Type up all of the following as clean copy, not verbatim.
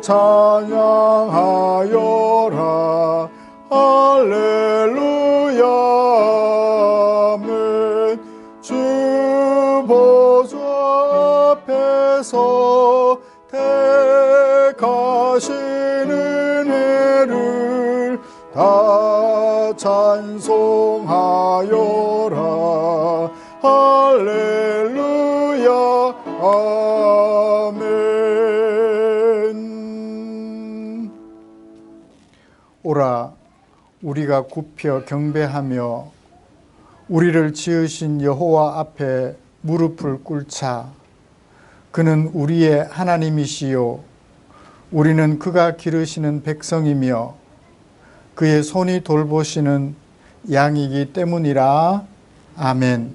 찬양하여라. 할렐루야. 아멘. 주 보좌 앞에서 택하신 은혜를 다 찬송하여라. 할렐루야. 아멘. 오라, 우리가 굽혀 경배하며 우리를 지으신 여호와 앞에 무릎을 꿇자. 그는 우리의 하나님이시요 우리는 그가 기르시는 백성이며 그의 손이 돌보시는 양이기 때문이라. 아멘.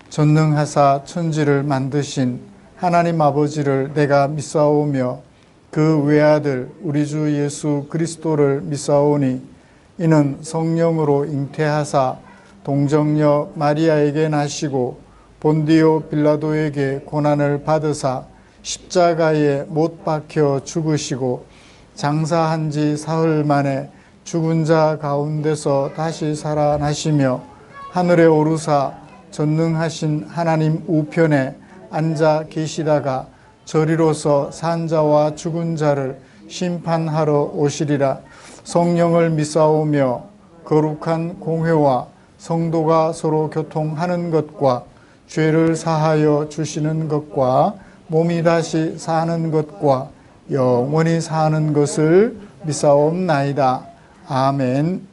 전능하사 천지를 만드신 하나님 아버지를 내가 믿사오며 그 외아들 우리 주 예수 그리스도를 믿사오니 이는 성령으로 잉태하사 동정녀 마리아에게 나시고 본디오 빌라도에게 고난을 받으사 십자가에 못 박혀 죽으시고 장사한 지 사흘 만에 죽은 자 가운데서 다시 살아나시며 하늘에 오르사 전능하신 하나님 우편에 앉아 계시다가 저리로서 산 자와 죽은 자를 심판하러 오시리라. 성령을 믿사오며 거룩한 공회와 성도가 서로 교통하는 것과 죄를 사하여 주시는 것과 몸이 다시 사는 것과 영원히 사는 것을 믿사옵나이다. 아멘.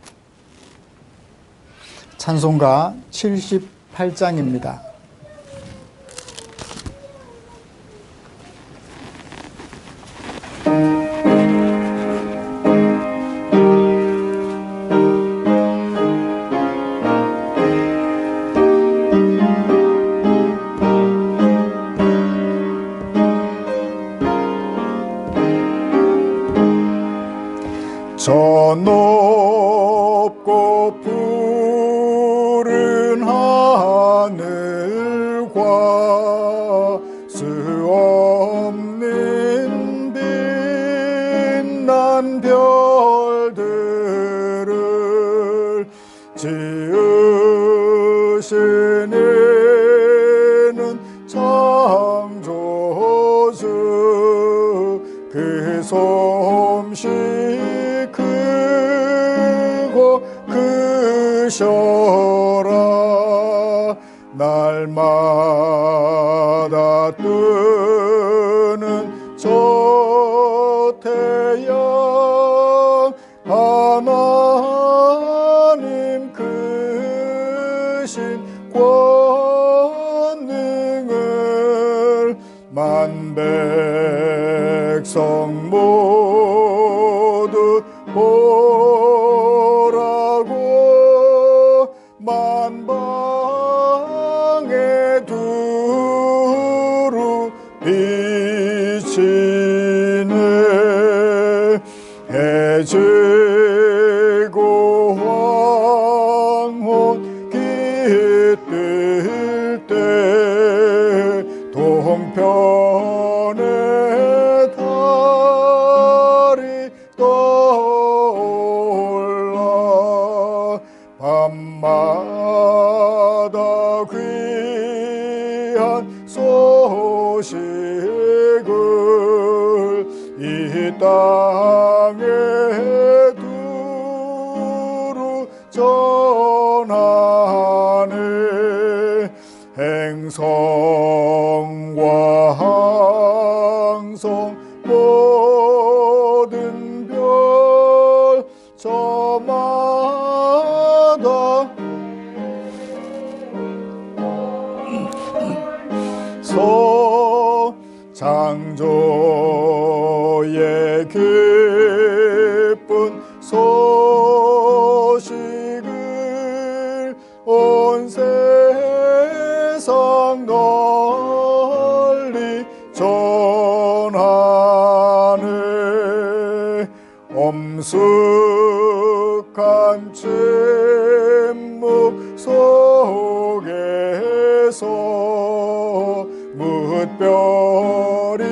찬송가 78장입니다. 저 높고 푸른 하늘과 수 없는 빛난 별들을 지으신 이는 창조주. 그 솜씨 크고 크셔라. 날마다 뜨는 저 태양 하나님 크신 권능을 만백성 모두 보라고 만방에 두루 비치네. 해지고 황혼 깃들 때 동편에 달이 떠올라. 밤마다 귀한 소식을 이 땅에 두루 전하네. 행성과 항성 모든 별 저마다 창조의 기쁜 소식을 온 세상 널리 전하네. 엄숙한 침묵 속에서 뭇별이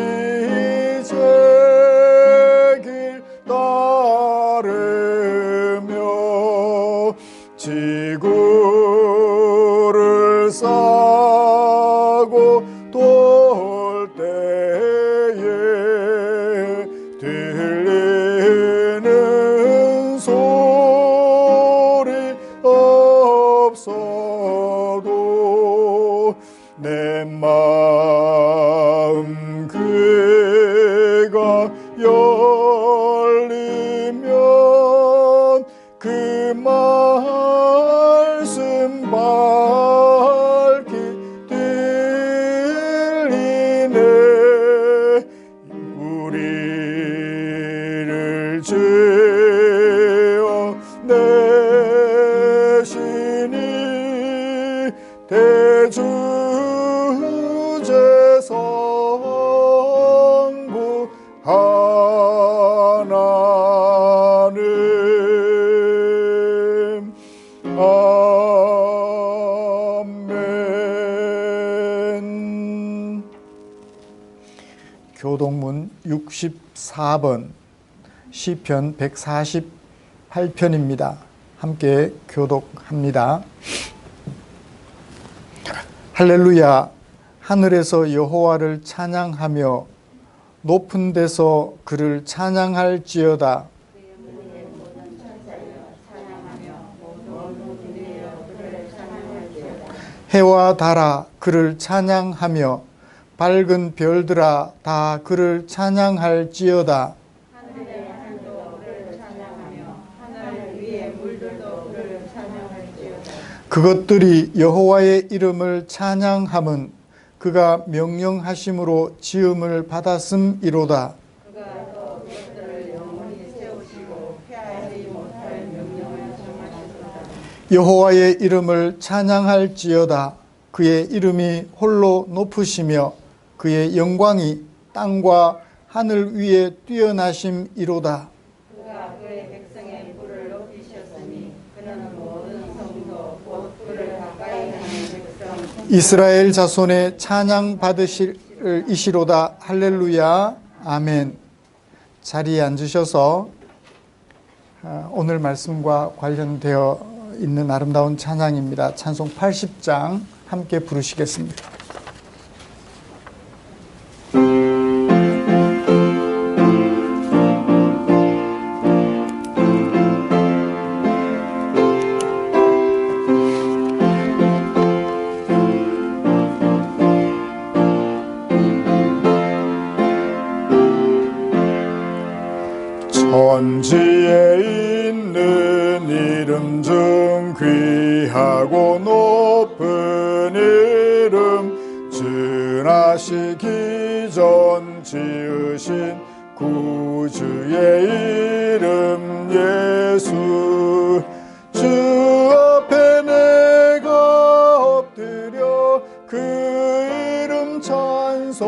열리면 그 말씀 밝히 들리네. 우리를 지어 내시니 대주제성부 하나님. 아멘. 교동문 64번 시편 148편입니다. 함께 교독합니다. 할렐루야. 하늘에서 여호와를 찬양하며 높은 데서 그를 찬양할지어다. 해와 달아 그를 찬양하며 밝은 별들아 다 그를 찬양할지어다. 그것들이 여호와의 이름을 찬양함은 그가 명령하심으로 지음을 받았음이로다. 여호와의 이름을 찬양할지어다. 그의 이름이 홀로 높으시며 그의 영광이 땅과 하늘 위에 뛰어나심이로다. 그가 그의 백성의 뿔을 높이셨으니 그는 모든 성도 곧 그를 가까이 하는 백성 이스라엘 자손의 찬양 받으실 이시로다. 할렐루야. 아멘. 자리에 앉으셔서 오늘 말씀과 관련되어 있는 아름다운 찬양입니다. 찬송 80장 함께 부르시겠습니다. 천지에 있는 이름 중 귀하고 높은 이름, 전하시기 전 지으신 구주의 이름 예수. 주 앞에 내가 엎드려 그 이름 찬송함은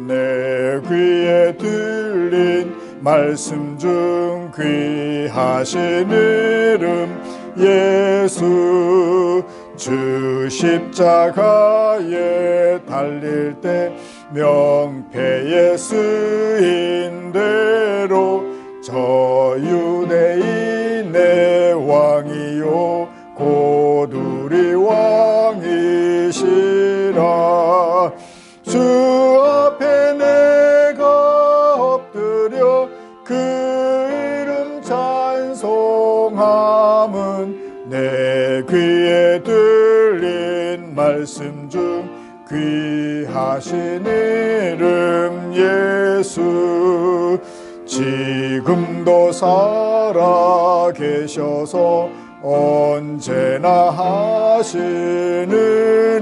내 귀에 들린 말씀 중 귀하신 이름 예수. 주 십자가에 달릴 때 명패에 쓰인 대로 저 유대인의 왕이요 곧 우리 왕이시라. 주 앞에 내가 엎드려 그 이름 찬송함은 내 귀에 들린 말씀 중 귀하신 이름 예수. 지금도 살아 계셔서 언제나 하시는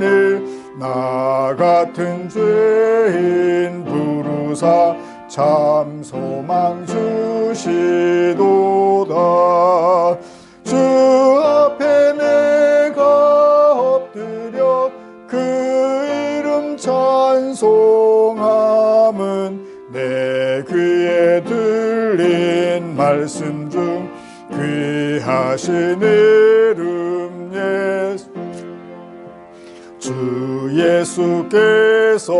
일, 나 같은 죄인 부르사 참 소망 주시도다. 주 앞에 내가 엎드려 그 이름 찬송함은 내 귀에 들린 말씀 중 귀하신 이름 예수. 주 예수께서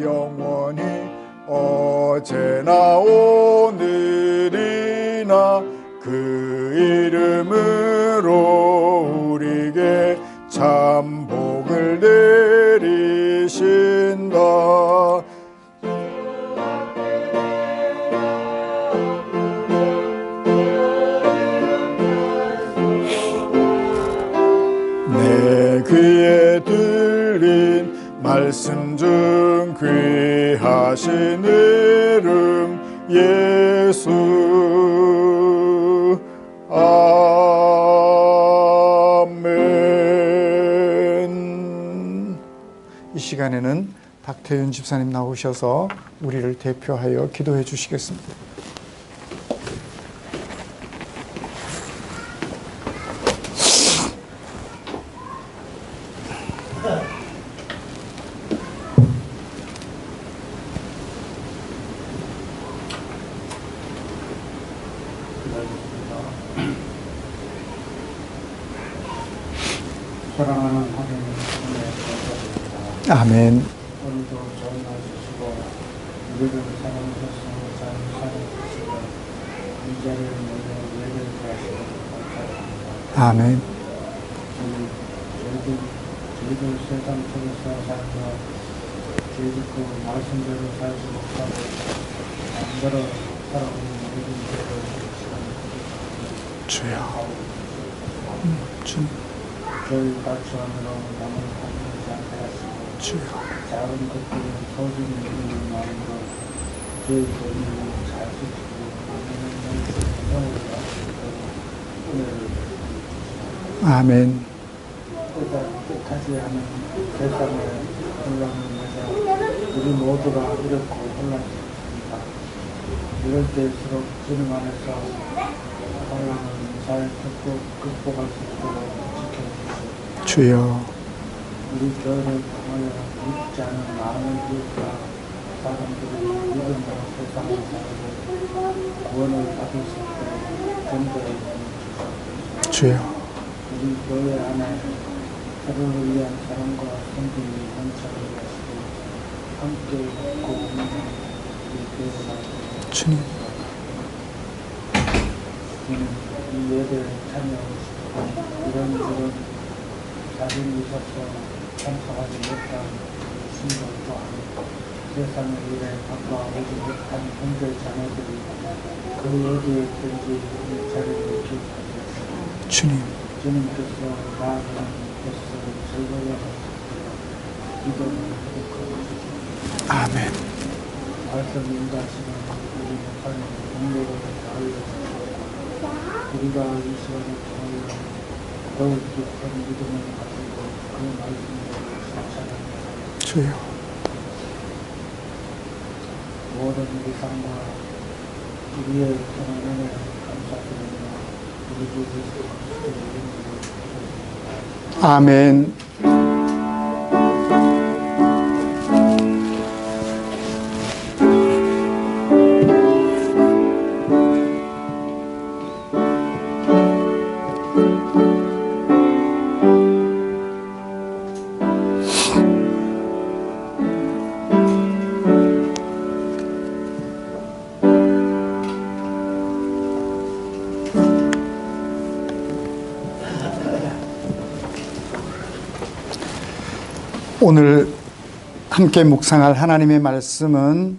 영원히 어제나 오늘이나 그 이름으로 우리에게 참 복을 내리신다. 내 귀에 들린 말씀 중 귀하신 자신 이름 예수. 아멘. 이 시간에는 박태윤 집사님 나오셔서 우리를 대표하여 기도해 주시겠습니다. 사랑하는 하나님, 아멘. 오늘도 좋은 날 주시고 우리를 사랑하셔서 잘 살아주시고 이 자리를 모여 예배를 하시고 감사합니다. 아멘. 저희들 세상 속에서 살며 죄짓고 말씀대로 살지 못하고 마음대로 살아오는 모든 죄를 주여. 주님. 저희 가치원으로 남을 함께하지 않게 하시고 주여. 작은 것들은 소중히 여기는 마음으로 저희 본인을 잘 지키고 영혼을 하시고 은혜를 아멘. 뜻하지 않은 세상의 혼란을 위해서 우리 모두가 이렇고 혼란스럽습니다. 이럴 때일수록 주님 안에서 혼란을 잘 극복할 수 있도록 지켜주시고 주여. 우리 교회를 통하여 믿지 않은 많은 이웃과 사람들이 믿음으로 세상을 살고 구원을 받을 수 있도록 전도해 주시옵소서. 주여. 우리 교회 안에 서로를 위한 사랑과 섬김이 넘쳐나게 하시고 함께 걷고 있는 우리 교회를 주님. 주님, 이 예배에 참여하시고 이런저런 자신이 있어서 참석하지 못한 신도 또한 세상의 일에 바꿔오지 못한 형제 자매들이 그 어디에 있든지 이 자리를 기억하셨습니다. 주님. 주님께서 나아가는 것을 즐거워하시고 기도를 회복하고 주십니다. 아멘. 말씀 인가시는 우리 목사님 공로를 알려주시고 우리가 이 시간을 통하여 더욱 깊은 믿음을 가지고 그 말씀을 실천합니다. 주여. 모든 우리 삶과 우리의 평안을 감사드리며 우리 주 예수 그리스도의 이름으로 기도드립니다. 아멘. 오늘 함께 묵상할 하나님의 말씀은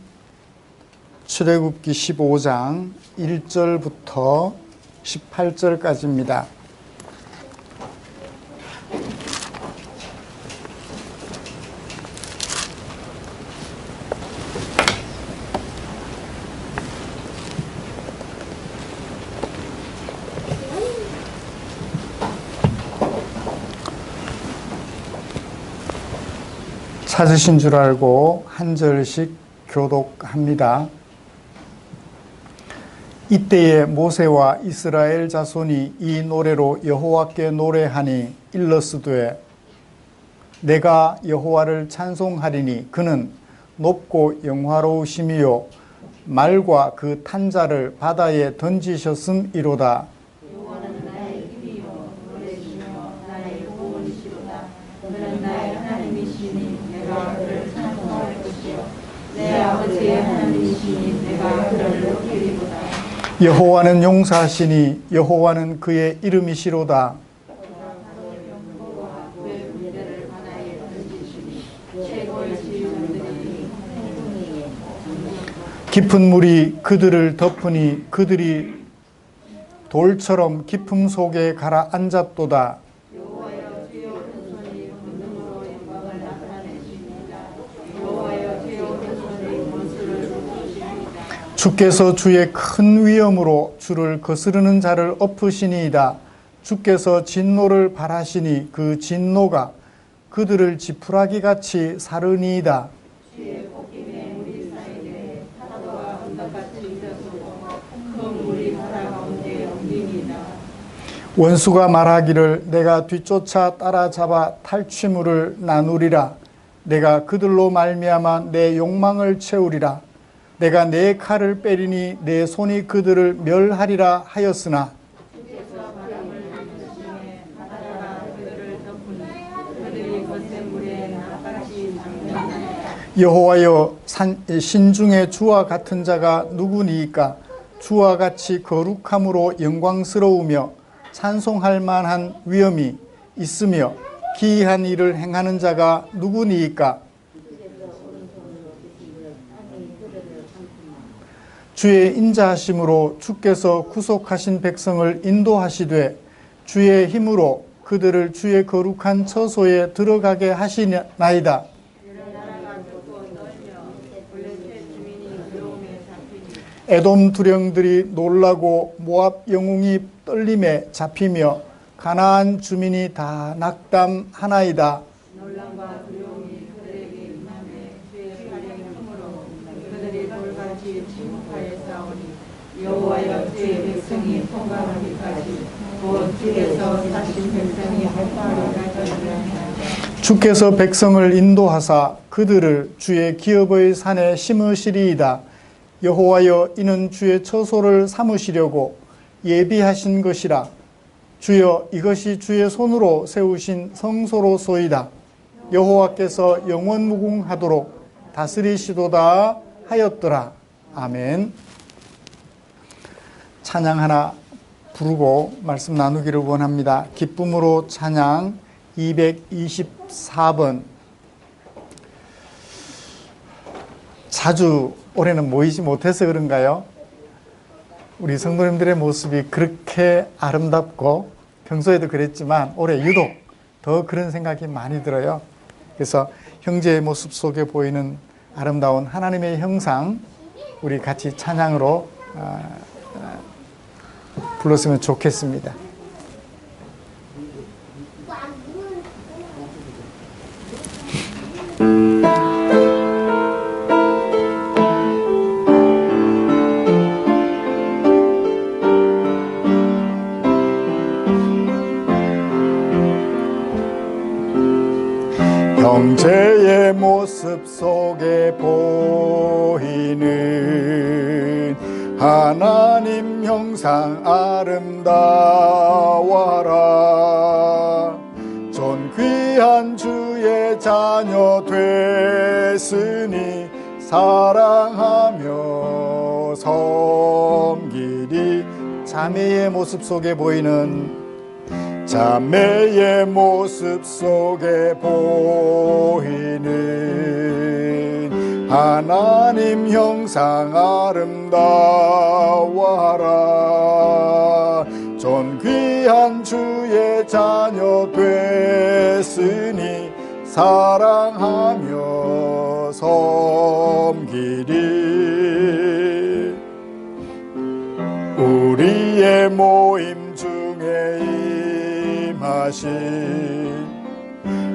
출애굽기 15장 1절부터 18절까지입니다. 찾으신 줄 알고 한 절씩 교독합니다. 이때에 모세와 이스라엘 자손이 이 노래로 여호와께 노래하니 일러스되 내가 여호와를 찬송하리니 그는 높고 영화로우심이요 말과 그 탄자를 바다에 던지셨음이로다. 여호와는 나의 힘이요 노래시며 나의 구원이시로다. 그는 나의 하나님이시니 내가 그를 찬송할 것이요 내 아버지의 하나님이시니 내가 그를 높이리로다. 여호와는 용사하시니 여호와는 그의 이름이시로다. 그의 문제를 바다에 던지시니 최고의 지휘관들이 깊은 물이 그들을 덮으니 그들이 돌처럼 깊음 속에 가라앉았도다. 여호와여 주의 오른손이 권능으로 영광을 나타내십니다. 여호와여 주의 오른손이 주께서 주의 큰 위엄으로 주를 거스르는 자를 엎으시니이다. 주께서 진노를 발하시니 그 진노가 그들을 지푸라기같이 사르니이다. 주의 꽃김에 우리 사이에 파도가 언덕같이 일어서고 큰 물이 바다 가운데 옮기니이다. 원수가 말하기를 내가 뒤쫓아 따라잡아 탈취물을 나누리라. 내가 그들로 말미암아 내 욕망을 채우리라. 내가 내 칼을 빼리니 내 손이 그들을 멸하리라 하였으나 주께서 바람을 불으시매 바다가 그들을 덮으니 그들이 거센 물에 낫같이 잠겼나이다. 여호와여 신중에 주와 같은 자가 누구니이까? 주와 같이 거룩함으로 영광스러우며 찬송할 만한 위엄이 있으며 기이한 일을 행하는 자가 누구니이까? 주의 인자하심으로 주께서 구속하신 백성을 인도하시되 주의 힘으로 그들을 주의 거룩한 처소에 들어가게 하시나이다. 에돔 두령들이 놀라고 모압 영웅이 떨림에 잡히며 가나안 주민이 다 낙담하나이다. 놀람과 두려움이 그들에게 임하매 주의 발의 힘으로 그들이 돌같이 침묵하여 싸우니 여호와여 주의 백성이 통과하기까지 곧 주께서 사신 백성이 할바를 가져오려 하나이다. 주께서 백성을 인도하사 그들을 주의 기업의 산에 심으시리이다. 여호와여 이는 주의 처소를 삼으시려고 예비하신 것이라. 주여 이것이 주의 손으로 세우신 성소로소이다. 여호와께서 영원무궁하도록 다스리시도다 하였더라. 아멘. 찬양 하나 부르고 말씀 나누기를 원합니다. 기쁨으로 찬양 224번. 자주 올해는 모이지 못해서 그런가요? 우리 성도님들의 모습이 그렇게 아름답고 평소에도 그랬지만 올해 유독 더 그런 생각이 많이 들어요. 그래서 형제의 모습 속에 보이는 아름다운 하나님의 형상 우리 같이 찬양으로 불렀으면 좋겠습니다. 형제의 모습 속에 보이는 하나님 형상 아름다워라. 존귀한 주의 자녀 됐으니 사랑하며 섬기리. 자매의 모습 속에 보이는 자매의 모습 속에 보이는 하나님 형상 아름다워라. 존귀한 주의 자녀 됐으니 사랑하며 섬기리. 우리의 모임 중에 임하신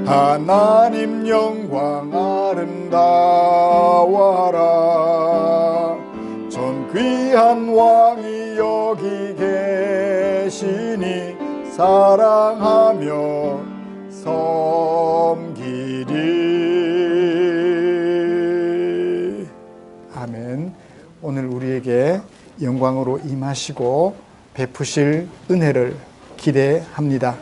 하나님 영광 아름다워라. 존귀한 왕이 여기 계시니 사랑하며 섬기리. 아멘. 오늘 우리에게 영광으로 임하시고 베푸실 은혜를 기대합니다.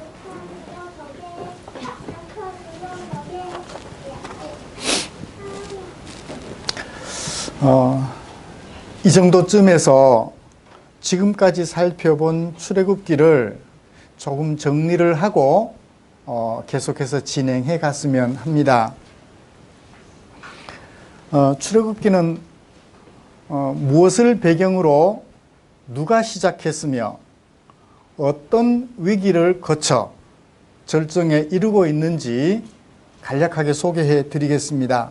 이 정도쯤에서 지금까지 살펴본 출애굽기를 조금 정리를 하고 계속해서 진행해 갔으면 합니다. 출애굽기는 무엇을 배경으로 누가 시작했으며 어떤 위기를 거쳐 절정에 이르고 있는지 간략하게 소개해 드리겠습니다.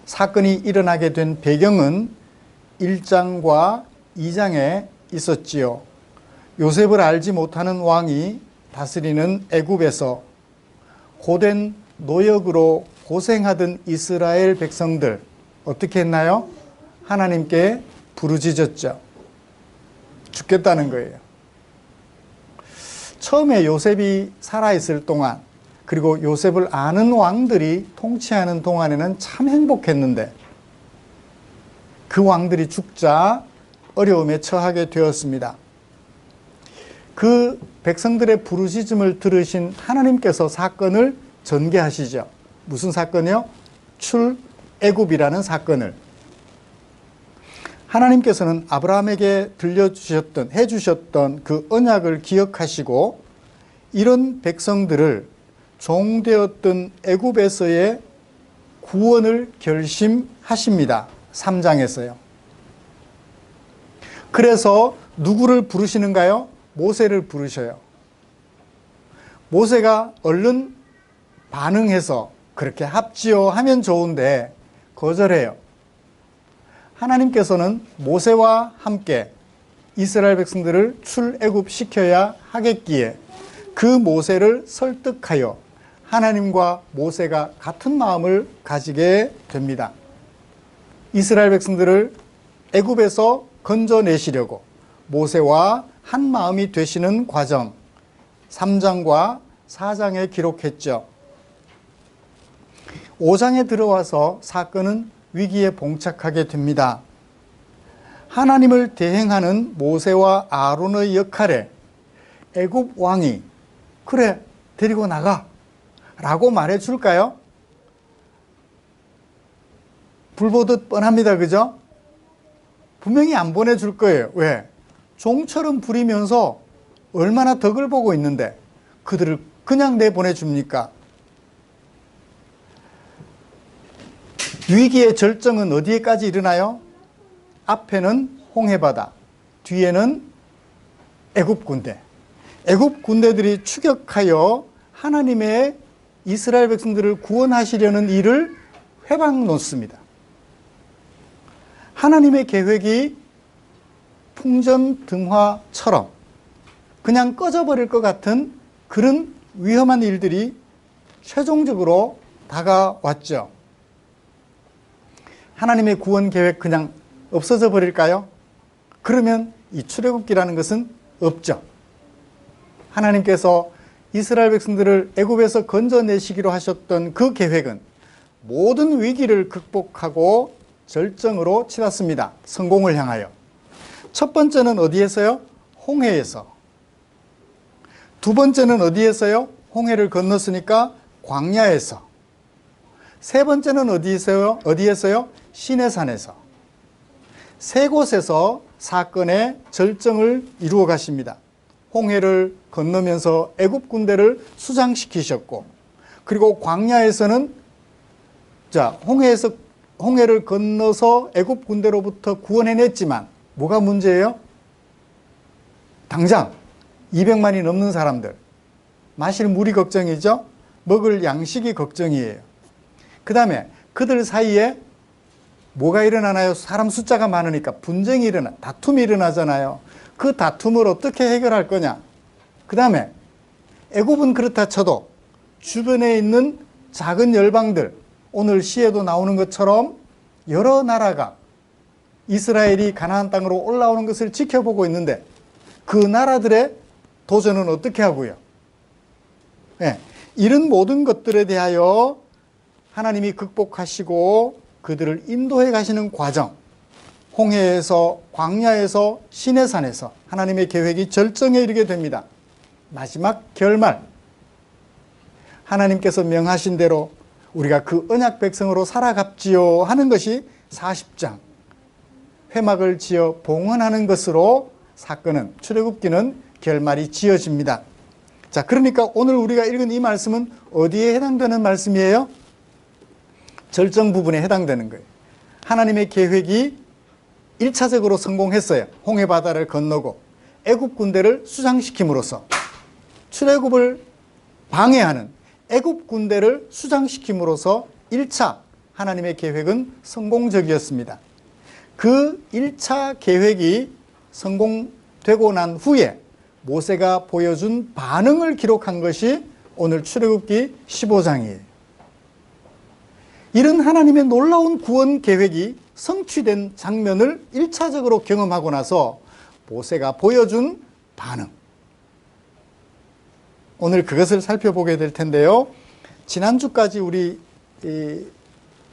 사건이 일어나게 된 배경은 1장과 2장에 있었지요. 요셉을 알지 못하는 왕이 다스리는 애굽에서 고된 노역으로 고생하던 이스라엘 백성들 어떻게 했나요? 하나님께 부르짖었죠. 죽겠다는 거예요. 처음에 요셉이 살아있을 동안, 그리고 요셉을 아는 왕들이 통치하는 동안에는 참 행복했는데 그 왕들이 죽자 어려움에 처하게 되었습니다. 그 백성들의 부르짖음을 들으신 하나님께서 사건을 전개하시죠. 무슨 사건이요? 출애굽이라는 사건을. 하나님께서는 아브라함에게 해주셨던 그 언약을 기억하시고 이런 백성들을 종되었던 애굽에서의 구원을 결심하십니다. 3장에서요. 그래서 누구를 부르시는가요? 모세를 부르셔요. 모세가 얼른 반응해서 그렇게 합지요 하면 좋은데 거절해요. 하나님께서는 모세와 함께 이스라엘 백성들을 출애굽시켜야 하겠기에 그 모세를 설득하여 하나님과 모세가 같은 마음을 가지게 됩니다. 이스라엘 백성들을 애굽에서 건져내시려고 모세와 한 마음이 되시는 과정 3장과 4장에 기록했죠. 5장에 들어와서 사건은 위기에 봉착하게 됩니다. 하나님을 대행하는 모세와 아론의 역할에 애굽 왕이 그래 데리고 나가 라고 말해줄까요? 불보듯 뻔합니다. 그죠? 분명히 안 보내줄 거예요. 왜? 종처럼 부리면서 얼마나 덕을 보고 있는데 그들을 그냥 내보내줍니까? 위기의 절정은 어디에까지 일어나요? 앞에는 홍해바다, 뒤에는 애굽 군대. 애굽 군대들이 추격하여 하나님의 이스라엘 백성들을 구원하시려는 일을 회방 놓습니다. 하나님의 계획이 풍전등화처럼 그냥 꺼져버릴 것 같은 그런 위험한 일들이 최종적으로 다가왔죠. 하나님의 구원 계획 그냥 없어져 버릴까요? 그러면 이 출애굽기라는 것은 없죠. 하나님께서 이스라엘 백성들을 애굽에서 건져내시기로 하셨던 그 계획은 모든 위기를 극복하고 절정으로 치닫습니다. 성공을 향하여. 첫 번째는 어디에서요? 홍해에서. 두 번째는 어디에서요? 홍해를 건넜으니까 광야에서. 세 번째는 어디에서요? 시내산에서. 세 곳에서 사건의 절정을 이루어 가십니다. 홍해를 건너면서 애굽 군대를 수장시키셨고, 그리고 광야에서는 홍해를 건너서 애굽 군대로부터 구원해냈지만 뭐가 문제예요? 당장 200만이 넘는 사람들, 마실 물이 걱정이죠. 먹을 양식이 걱정이에요. 그 다음에 그들 사이에 뭐가 일어나나요? 사람 숫자가 많으니까 분쟁이 다툼이 일어나잖아요. 그 다툼을 어떻게 해결할 거냐? 그 다음에 애굽은 그렇다 쳐도 주변에 있는 작은 열방들, 오늘 시에도 나오는 것처럼 여러 나라가 이스라엘이 가나안 땅으로 올라오는 것을 지켜보고 있는데 그 나라들의 도전은 어떻게 하고요? 네, 이런 모든 것들에 대하여 하나님이 극복하시고 그들을 인도해 가시는 과정, 홍해에서, 광야에서, 시내산에서 하나님의 계획이 절정에 이르게 됩니다. 마지막 결말, 하나님께서 명하신 대로 우리가 그 언약 백성으로 살아갑지요 하는 것이 40장 회막을 지어 봉헌하는 것으로 사건은, 출애굽기는 결말이 지어집니다. 자, 그러니까 오늘 우리가 읽은 이 말씀은 어디에 해당되는 말씀이에요? 절정 부분에 해당되는 거예요. 하나님의 계획이 1차적으로 성공했어요. 홍해바다를 건너고 애굽 군대를 수장시킴으로써 출애굽을 방해하는 애굽 군대를 수장시킴으로써 1차 하나님의 계획은 성공적이었습니다. 그 1차 계획이 성공되고 난 후에 모세가 보여준 반응을 기록한 것이 오늘 출애굽기 15장이에요. 이런 하나님의 놀라운 구원 계획이 성취된 장면을 1차적으로 경험하고 나서 모세가 보여준 반응. 오늘 그것을 살펴보게 될 텐데요. 지난주까지 우리 이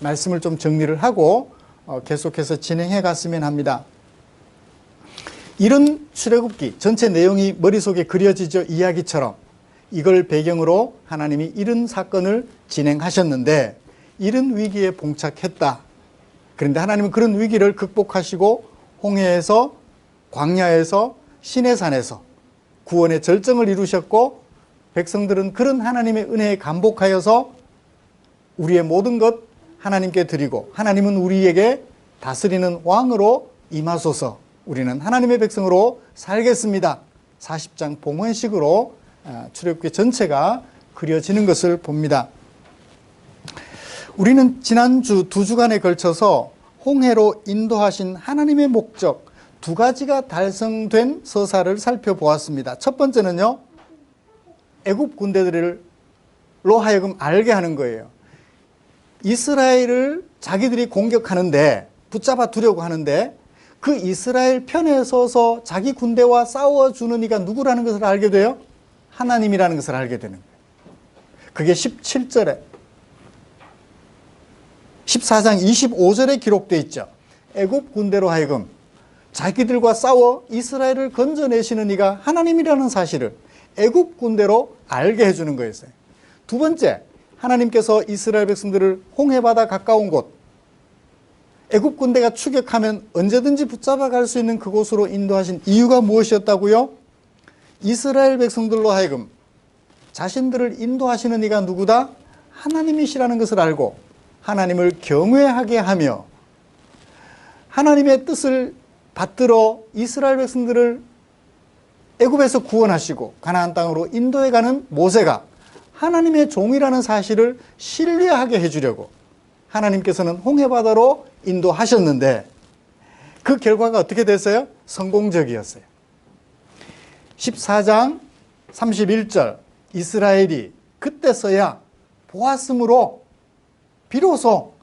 말씀을 좀 정리를 하고 계속해서 진행해 갔으면 합니다. 이런 출애굽기 전체 내용이 머릿속에 그려지죠. 이야기처럼. 이걸 배경으로 하나님이 이런 사건을 진행하셨는데 이런 위기에 봉착했다. 그런데 하나님은 그런 위기를 극복하시고 홍해에서, 광야에서, 시내산에서 구원의 절정을 이루셨고 백성들은 그런 하나님의 은혜에 감복하여서 우리의 모든 것 하나님께 드리고 하나님은 우리에게 다스리는 왕으로 임하소서, 우리는 하나님의 백성으로 살겠습니다. 40장 봉헌식으로 출애굽기 전체가 그려지는 것을 봅니다. 우리는 지난주 2주간에 걸쳐서 홍해로 인도하신 하나님의 목적 2가지가 달성된 서사를 살펴보았습니다. 첫 번째는요, 애굽 군대들로 하여금 알게 하는 거예요. 이스라엘을 자기들이 공격하는데, 붙잡아 두려고 하는데 그 이스라엘 편에 서서 자기 군대와 싸워주는 이가 누구라는 것을 알게 돼요. 하나님이라는 것을 알게 되는 거예요. 그게 17절에 14장 25절에 기록되어 있죠. 애굽 군대로 하여금 자기들과 싸워 이스라엘을 건져내시는 이가 하나님이라는 사실을 애굽 군대로 알게 해주는 거였어요. 두 번째, 하나님께서 이스라엘 백성들을 홍해바다 가까운 곳, 애굽 군대가 추격하면 언제든지 붙잡아 갈 수 있는 그곳으로 인도하신 이유가 무엇이었다고요? 이스라엘 백성들로 하여금 자신들을 인도하시는 이가 누구다? 하나님이시라는 것을 알고 하나님을 경외하게 하며 하나님의 뜻을 받들어 이스라엘 백성들을 애굽에서 구원하시고 가나안 땅으로 인도해 가는 모세가 하나님의 종이라는 사실을 신뢰하게 해주려고 하나님께서는 홍해바다로 인도하셨는데 그 결과가 어떻게 됐어요? 성공적이었어요. 14장 31절, 이스라엘이 그때서야 보았으므로 비로소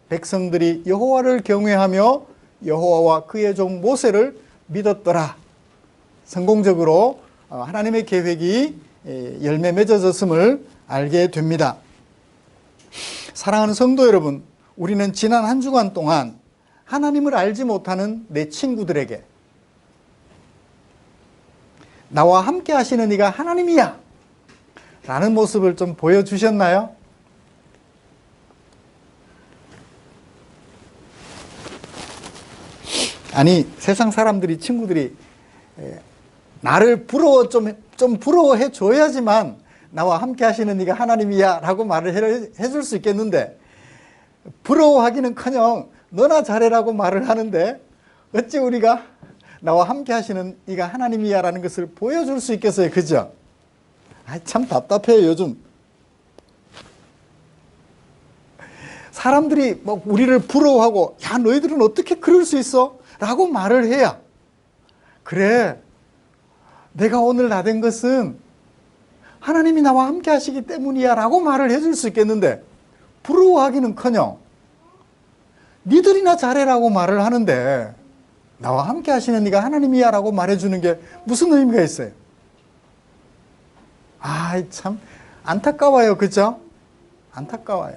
백성들이 여호와를 경외하며 여호와와 그의 종 모세를 믿었더라. 성공적으로 하나님의 계획이 열매 맺어졌음을 알게 됩니다. 사랑하는 성도 여러분, 우리는 지난 한 주간 동안 하나님을 알지 못하는 내 친구들에게 나와 함께 하시는 이가 하나님이야 라는 모습을 좀 보여주셨나요? 아니, 세상 사람들이, 친구들이 나를 좀 부러워해 줘야지만 나와 함께 하시는 이가 하나님이야 라고 말을 해줄 수 있겠는데, 부러워하기는커녕 너나 잘해라고 말을 하는데 어찌 우리가 나와 함께 하시는 이가 하나님이야 라는 것을 보여줄 수 있겠어요? 그죠? 참 답답해요. 요즘 사람들이 뭐 우리를 부러워하고 야, 너희들은 어떻게 그럴 수 있어? 라고 말을 해야, 그래, 내가 오늘 나 된 것은 하나님이 나와 함께 하시기 때문이야 라고 말을 해줄 수 있겠는데, 부러워하기는커녕 니들이나 잘해라고 말을 하는데 나와 함께 하시는 네가 하나님이야 라고 말해주는 게 무슨 의미가 있어요? 참 안타까워요. 그죠? 안타까워요.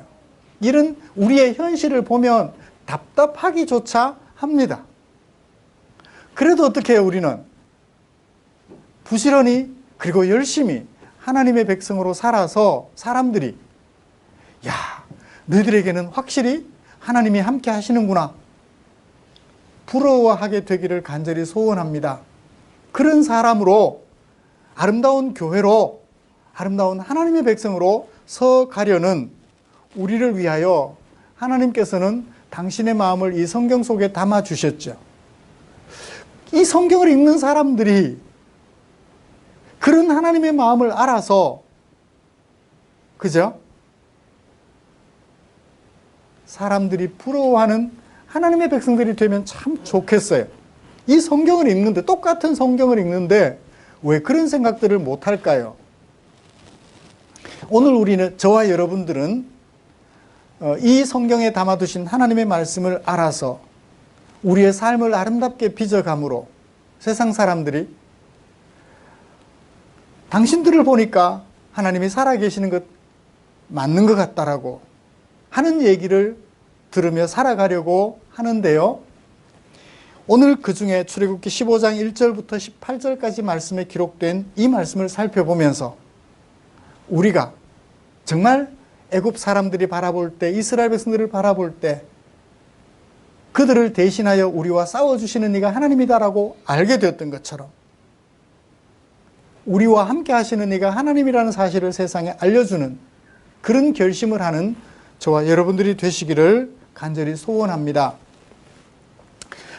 이런 우리의 현실을 보면 답답하기조차 합니다. 그래도 어떻게 해요? 우리는 부지런히 그리고 열심히 하나님의 백성으로 살아서 사람들이, 야, 너희들에게는 확실히 하나님이 함께 하시는구나, 부러워하게 되기를 간절히 소원합니다. 그런 사람으로, 아름다운 교회로, 아름다운 하나님의 백성으로 서가려는 우리를 위하여 하나님께서는 당신의 마음을 이 성경 속에 담아주셨죠. 이 성경을 읽는 사람들이 그런 하나님의 마음을 알아서, 그죠? 사람들이 부러워하는 하나님의 백성들이 되면 참 좋겠어요. 이 성경을 읽는데, 똑같은 성경을 읽는데 왜 그런 생각들을 못할까요? 오늘 우리는, 저와 여러분들은 이 성경에 담아두신 하나님의 말씀을 알아서 우리의 삶을 아름답게 빚어감으로 세상 사람들이 당신들을 보니까 하나님이 살아계시는 것 맞는 것 같다라고 하는 얘기를 들으며 살아가려고 하는데요. 오늘 그 중에 출애굽기 15장 1절부터 18절까지 말씀에 기록된 이 말씀을 살펴보면서 우리가 정말 애굽 사람들이 바라볼 때, 이스라엘 백성들을 바라볼 때 그들을 대신하여 우리와 싸워주시는 이가 하나님이다라고 알게 되었던 것처럼 우리와 함께 하시는 이가 하나님이라는 사실을 세상에 알려주는 그런 결심을 하는 저와 여러분들이 되시기를 간절히 소원합니다.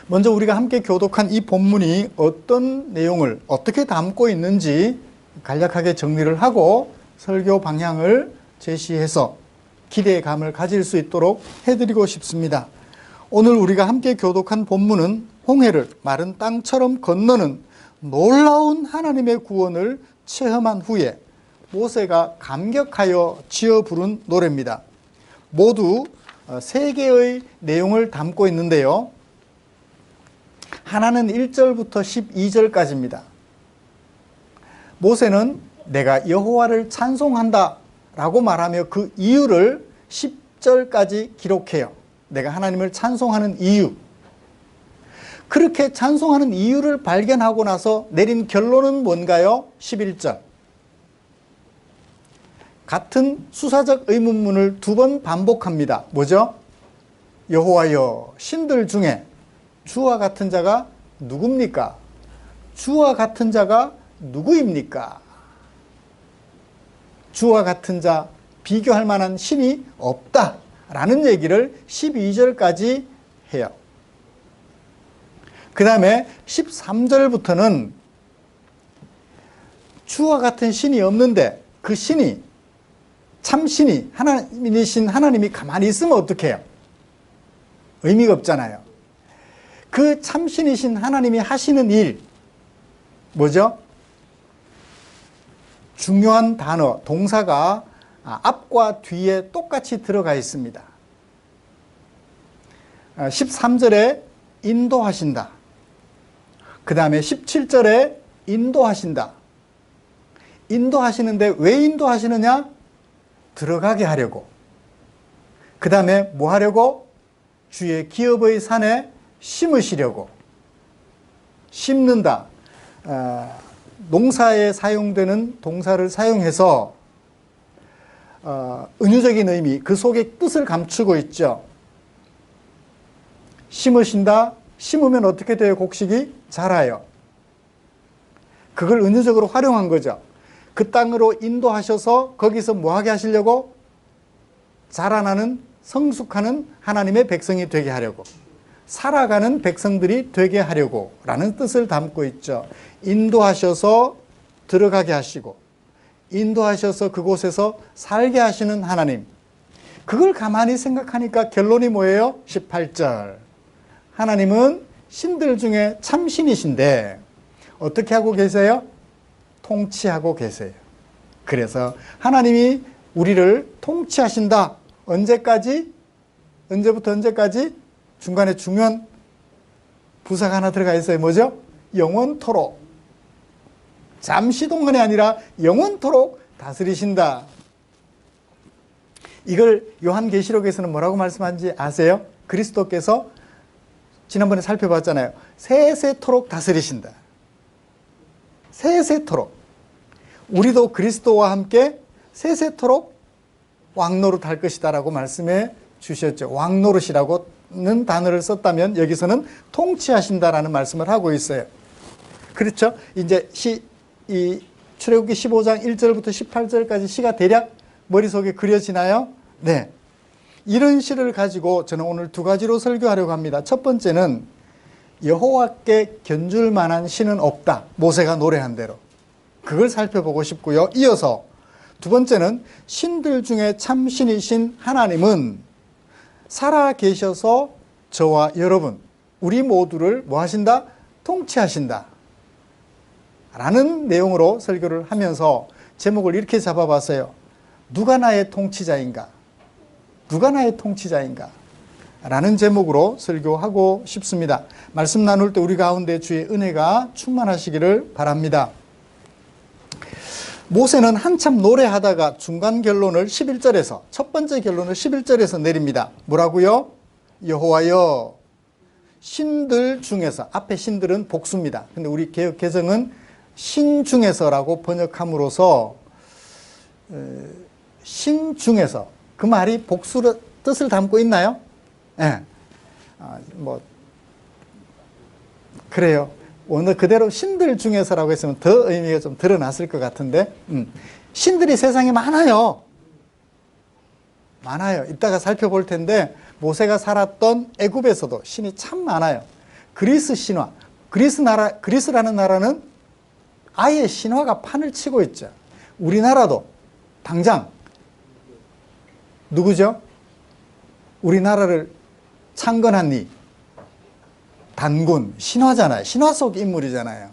먼저 우리가 함께 교독한 이 본문이 어떤 내용을 어떻게 담고 있는지 간략하게 정리를 하고 설교 방향을 제시해서 기대의 감을 가질 수 있도록 해드리고 싶습니다. 오늘 우리가 함께 교독한 본문은 홍해를 마른 땅처럼 건너는 놀라운 하나님의 구원을 체험한 후에 모세가 감격하여 지어 부른 노래입니다. 모두 3개의 내용을 담고 있는데요. 하나는 1절부터 12절까지입니다. 모세는 내가 여호와를 찬송한다 라고 말하며 그 이유를 10절까지 기록해요. 내가 하나님을 찬송하는 이유. 그렇게 찬송하는 이유를 발견하고 나서 내린 결론은 뭔가요? 11절. 같은 수사적 의문문을 2번 반복합니다. 뭐죠? 여호와여, 신들 중에 주와 같은 자가 누굽니까? 주와 같은 자가 누구입니까? 주와 같은 자, 비교할 만한 신이 없다라는 얘기를 12절까지 해요. 그 다음에 13절부터는 주와 같은 신이 없는데 그 신이, 참신이 하나님이신 하나님이 가만히 있으면 어떡해요? 의미가 없잖아요. 그 참신이신 하나님이 하시는 일, 뭐죠? 중요한 단어, 동사가 앞과 뒤에 똑같이 들어가 있습니다. 13절에 인도하신다. 그 다음에 17절에 인도하신다. 인도하시는데 왜 인도하시느냐? 들어가게 하려고. 그 다음에 뭐 하려고? 주의 기업의 산에 심으시려고. 심는다. 농사에 사용되는 동사를 사용해서 은유적인 의미, 그 속에 뜻을 감추고 있죠. 심으신다. 심으면 어떻게 돼요? 곡식이 자라요. 그걸 은유적으로 활용한 거죠. 그 땅으로 인도하셔서 거기서 뭐 하게 하시려고? 자라나는, 성숙하는 하나님의 백성이 되게 하려고. 살아가는 백성들이 되게 하려고 라는 뜻을 담고 있죠. 인도하셔서 들어가게 하시고 인도하셔서 그곳에서 살게 하시는 하나님. 그걸 가만히 생각하니까 결론이 뭐예요? 18절. 하나님은 신들 중에 참신이신데 어떻게 하고 계세요? 통치하고 계세요. 그래서 하나님이 우리를 통치하신다. 언제까지? 언제부터 언제까지? 중간에 중요한 부사가 하나 들어가 있어요. 뭐죠? 영원토록. 잠시 동안이 아니라 영원토록 다스리신다. 이걸 요한계시록에서는 뭐라고 말씀하는지 아세요? 그리스도께서 지난번에 살펴봤잖아요. 세세토록 다스리신다. 세세토록. 우리도 그리스도와 함께 세세토록 왕노릇 할 것이다 라고 말씀해 주셨죠. 왕노릇이라고는 단어를 썼다면 여기서는 통치하신다라는 말씀을 하고 있어요. 그렇죠? 이제 이 출애굽기 15장 1절부터 18절까지 시가 대략 머릿속에 그려지나요? 네. 이런 시를 가지고 저는 오늘 2가지로 설교하려고 합니다. 첫 번째는 여호와께 견줄 만한 신은 없다. 모세가 노래한 대로. 그걸 살펴보고 싶고요. 이어서 두 번째는 신들 중에 참신이신 하나님은 살아 계셔서 저와 여러분, 우리 모두를 뭐 하신다? 통치하신다 라는 내용으로 설교를 하면서 제목을 이렇게 잡아봤어요. 누가 나의 통치자인가? 누가 나의 통치자인가? 라는 제목으로 설교하고 싶습니다. 말씀 나눌 때 우리 가운데 주의 은혜가 충만하시기를 바랍니다. 모세는 한참 노래하다가 중간 결론을 11절에서, 첫 번째 결론을 11절에서 내립니다. 뭐라고요? 여호와여, 신들 중에서, 앞에 신들은 복수입니다. 근데 우리 개역 개정은 신 중에서라고 번역함으로써 신 중에서, 그 말이 복수의 뜻을 담고 있나요? 예. 그래요. 오늘 그대로 신들 중에서라고 했으면 더 의미가 좀 드러났을 것 같은데, 신들이 세상에 많아요. 많아요. 이따가 살펴볼 텐데, 모세가 살았던 애굽에서도 신이 참 많아요. 그리스 신화, 그리스라는 나라는 아예 신화가 판을 치고 있죠. 우리나라도 당장 누구죠? 우리나라를 창건한 이 단군, 신화잖아요. 신화 속 인물이잖아요.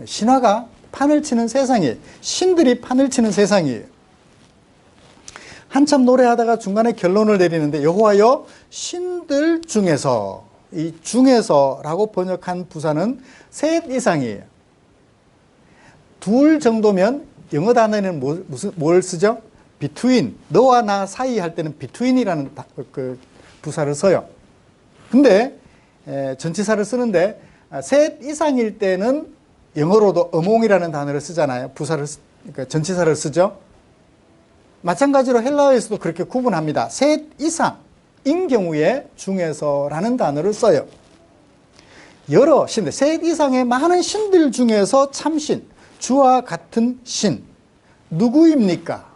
신화가 판을 치는 세상이에요. 신들이 판을 치는 세상이에요. 한참 노래하다가 중간에 결론을 내리는데, 여호와여, 신들 중에서, 이 중에서라고 번역한 부사는 셋 이상이에요. 둘 정도면 영어 단어에는 뭘 쓰죠? between, 너와 나 사이 할 때는 between이라는 그 부사를 써요. 근데 전치사를 쓰는데 셋 이상일 때는 영어로도 among이라는 단어를 쓰잖아요. 그러니까 전치사를 쓰죠. 마찬가지로 헬라어에서도 그렇게 구분합니다. 셋 이상인 경우에 중에서라는 단어를 써요. 여러 신들, 셋 이상의 많은 신들 중에서 참신, 주와 같은 신, 누구입니까?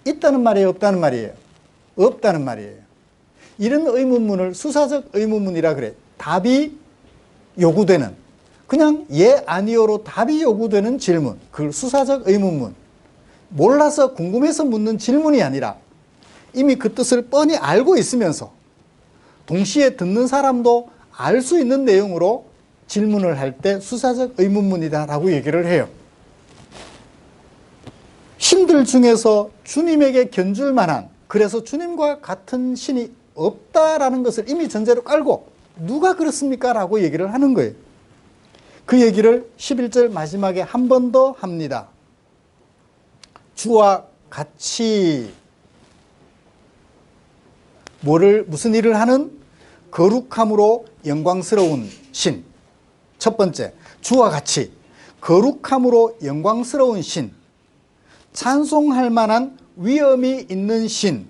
있다는 말이에요, 없다는 말이에요? 없다는 말이에요. 이런 의문문을 수사적 의문문이라 그래. 답이 요구되는, 그냥 예, 아니요로 답이 요구되는 질문, 그걸 수사적 의문문. 몰라서 궁금해서 묻는 질문이 아니라 이미 그 뜻을 뻔히 알고 있으면서 동시에 듣는 사람도 알 수 있는 내용으로 질문을 할 때 수사적 의문문이다라고 얘기를 해요. 신들 중에서 주님에게 견줄 만한, 그래서 주님과 같은 신이 없다라는 것을 이미 전제로 깔고 누가 그렇습니까? 라고 얘기를 하는 거예요. 그 얘기를 11절 마지막에 한 번 더 합니다. 주와 같이 무슨 일을 하는? 거룩함으로 영광스러운 신. 첫 번째, 주와 같이 거룩함으로 영광스러운 신, 찬송할 만한 위엄이 있는 신,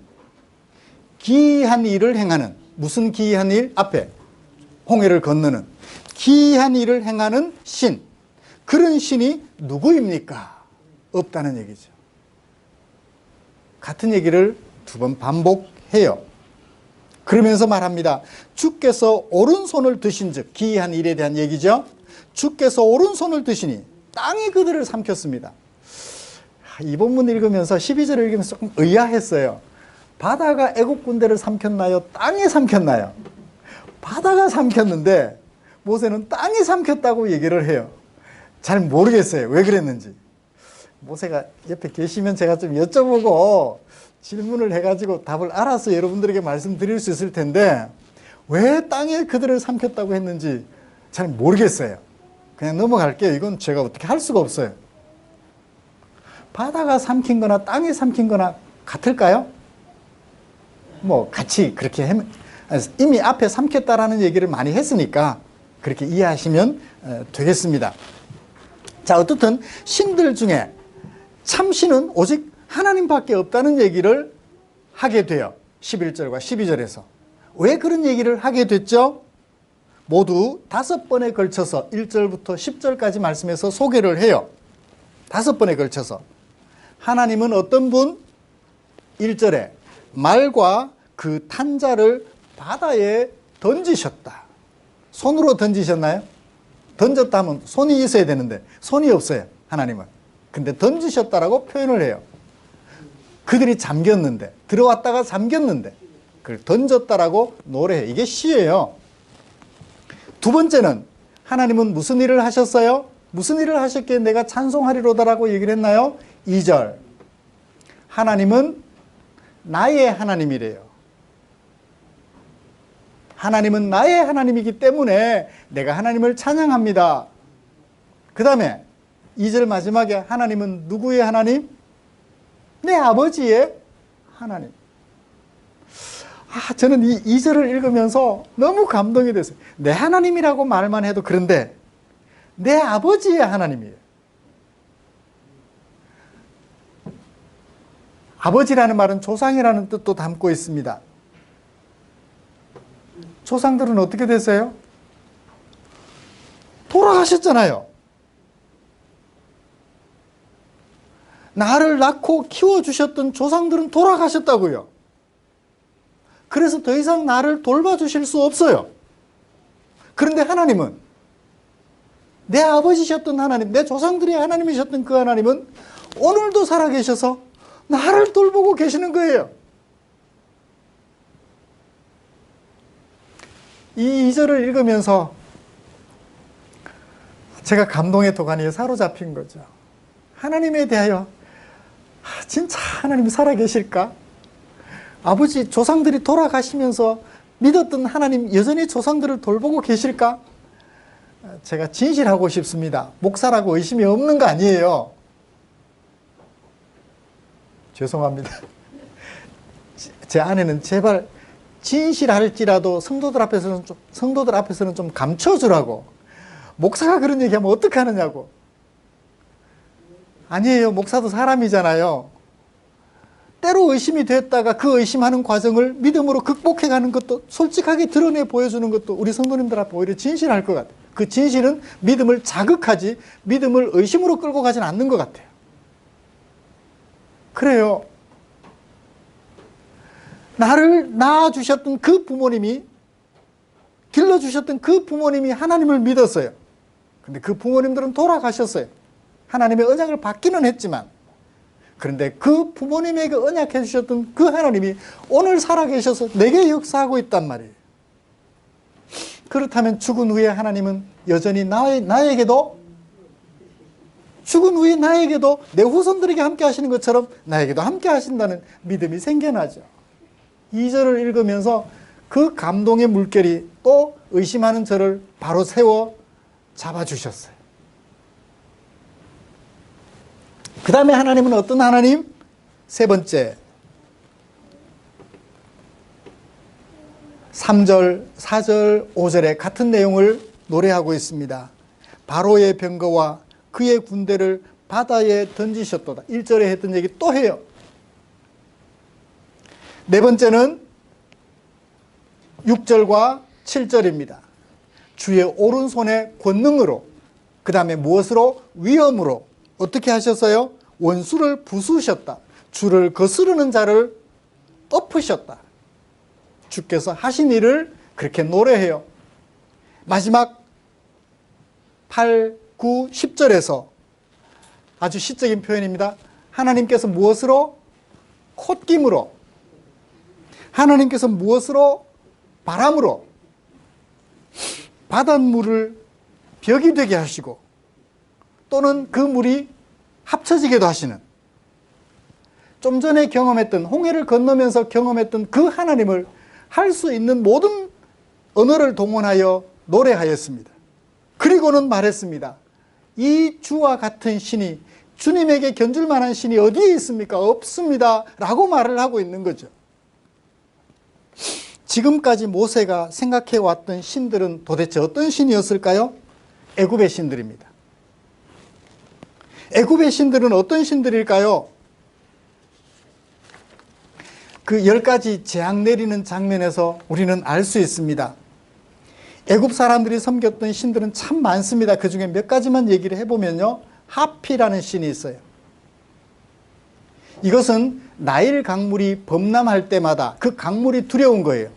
기이한 일을 행하는, 무슨 기이한 일? 앞에 홍해를 건너는 기이한 일을 행하는 신, 그런 신이 누구입니까? 없다는 얘기죠. 같은 얘기를 두 번 반복해요. 그러면서 말합니다. 주께서 오른손을 드신 즉, 기이한 일에 대한 얘기죠. 주께서 오른손을 드시니 땅이 그들을 삼켰습니다. 이 본문 읽으면서 12절을 읽으면서 조금 의아했어요. 바다가 애국 군대를 삼켰나요? 땅이 삼켰나요? 바다가 삼켰는데 모세는 땅이 삼켰다고 얘기를 해요. 잘 모르겠어요. 왜 그랬는지. 모세가 옆에 계시면 제가 좀 여쭤보고 질문을 해가지고 답을 알아서 여러분들에게 말씀드릴 수 있을 텐데 왜 땅에 그들을 삼켰다고 했는지 잘 모르겠어요. 그냥 넘어갈게요. 이건 제가 어떻게 할 수가 없어요. 바다가 삼킨 거나 땅이 삼킨 거나 같을까요? 뭐 같이 그렇게 이미 앞에 삼켰다라는 얘기를 많이 했으니까 그렇게 이해하시면 되겠습니다. 자, 어떻든 신들 중에 참신은 오직 하나님밖에 없다는 얘기를 하게 돼요. 11절과 12절에서. 왜 그런 얘기를 하게 됐죠? 모두 5번에 걸쳐서 1절부터 10절까지 말씀에서 소개를 해요. 5번에 걸쳐서. 하나님은 어떤 분? 1절에 말과 그 탄자를 바다에 던지셨다. 손으로 던지셨나요? 던졌다 하면 손이 있어야 되는데 손이 없어요. 하나님은. 근데 던지셨다라고 표현을 해요. 그들이 잠겼는데, 들어왔다가 잠겼는데 그걸 던졌다라고 노래해. 이게 시예요. 두 번째는 하나님은 무슨 일을 하셨어요? 무슨 일을 하셨기에 내가 찬송하리로다라고 얘기를 했나요? 2절. 하나님은 나의 하나님이래요. 하나님은 나의 하나님이기 때문에 내가 하나님을 찬양합니다. 그 다음에 2절 마지막에 하나님은 누구의 하나님? 내 아버지의 하나님. 저는 이 2절을 읽으면서 너무 감동이 됐어요. 내 하나님이라고 말만 해도 그런데 내 아버지의 하나님이에요. 아버지라는 말은 조상이라는 뜻도 담고 있습니다. 조상들은 어떻게 되세요? 돌아가셨잖아요. 나를 낳고 키워주셨던 조상들은 돌아가셨다고요. 그래서 더 이상 나를 돌봐주실 수 없어요. 그런데 하나님은, 내 아버지셨던 하나님, 내 조상들이 하나님이셨던 그 하나님은 오늘도 살아계셔서 나를 돌보고 계시는 거예요. 이 2절을 읽으면서 제가 감동의 도가니에 사로잡힌 거죠. 하나님에 대하여 진짜 하나님이 살아계실까? 아버지 조상들이 돌아가시면서 믿었던 하나님 여전히 조상들을 돌보고 계실까? 제가 진실하고 싶습니다. 목사라고 의심이 없는 거 아니에요. 죄송합니다. 제 아내는 제발 진실할지라도 성도들 앞에서는 좀 감춰주라고. 목사가 그런 얘기하면 어떡하느냐고. 아니에요. 목사도 사람이잖아요. 때로 의심이 됐다가 그 의심하는 과정을 믿음으로 극복해가는 것도, 솔직하게 드러내 보여주는 것도 우리 성도님들 앞에 오히려 진실할 것 같아요. 그 진실은 믿음을 자극하지 믿음을 의심으로 끌고 가진 않는 것 같아요. 그래요. 나를 낳아주셨던 그 부모님이, 길러주셨던 그 부모님이 하나님을 믿었어요. 근데 그 부모님들은 돌아가셨어요. 하나님의 언약을 받기는 했지만, 그런데 그 부모님에게 언약해 주셨던 그 하나님이 오늘 살아계셔서 내게 역사하고 있단 말이에요. 그렇다면 죽은 후에 하나님은 여전히 나에게도, 죽은 후에 나에게도 내 후손들에게 함께 하시는 것처럼 나에게도 함께 하신다는 믿음이 생겨나죠. 2절을 읽으면서 그 감동의 물결이 또 의심하는 저를 바로 세워 잡아주셨어요. 그 다음에 하나님은 어떤 하나님? 세 번째, 3절, 4절, 5절에 같은 내용을 노래하고 있습니다. 바로의 병거와 그의 군대를 바다에 던지셨도다. 1절에 했던 얘기 또 해요. 네 번째는 6절과 7절입니다. 주의 오른손의 권능으로, 그 다음에 무엇으로? 위엄으로. 어떻게 하셨어요? 원수를 부수셨다. 주를 거스르는 자를 엎으셨다. 주께서 하신 일을 그렇게 노래해요. 마지막 8, 9, 10절에서 아주 시적인 표현입니다. 하나님께서 무엇으로? 콧김으로. 하나님께서 무엇으로? 바람으로 바닷물을 벽이 되게 하시고, 또는 그 물이 합쳐지게도 하시는, 좀 전에 경험했던, 홍해를 건너면서 경험했던 그 하나님을 할 수 있는 모든 언어를 동원하여 노래하였습니다. 그리고는 말했습니다. 이 주와 같은 신이, 주님에게 견줄 만한 신이 어디에 있습니까? 없습니다. 라고 말을 하고 있는 거죠. 지금까지 모세가 생각해왔던 신들은 도대체 어떤 신이었을까요? 애굽의 신들입니다. 애굽의 신들은 어떤 신들일까요? 그 10가지 재앙 내리는 장면에서 우리는 알 수 있습니다. 애굽 사람들이 섬겼던 신들은 참 많습니다. 그 중에 몇 가지만 얘기를 해보면요, 하피라는 신이 있어요. 이것은 나일 강물이 범람할 때마다 그 강물이 두려운 거예요.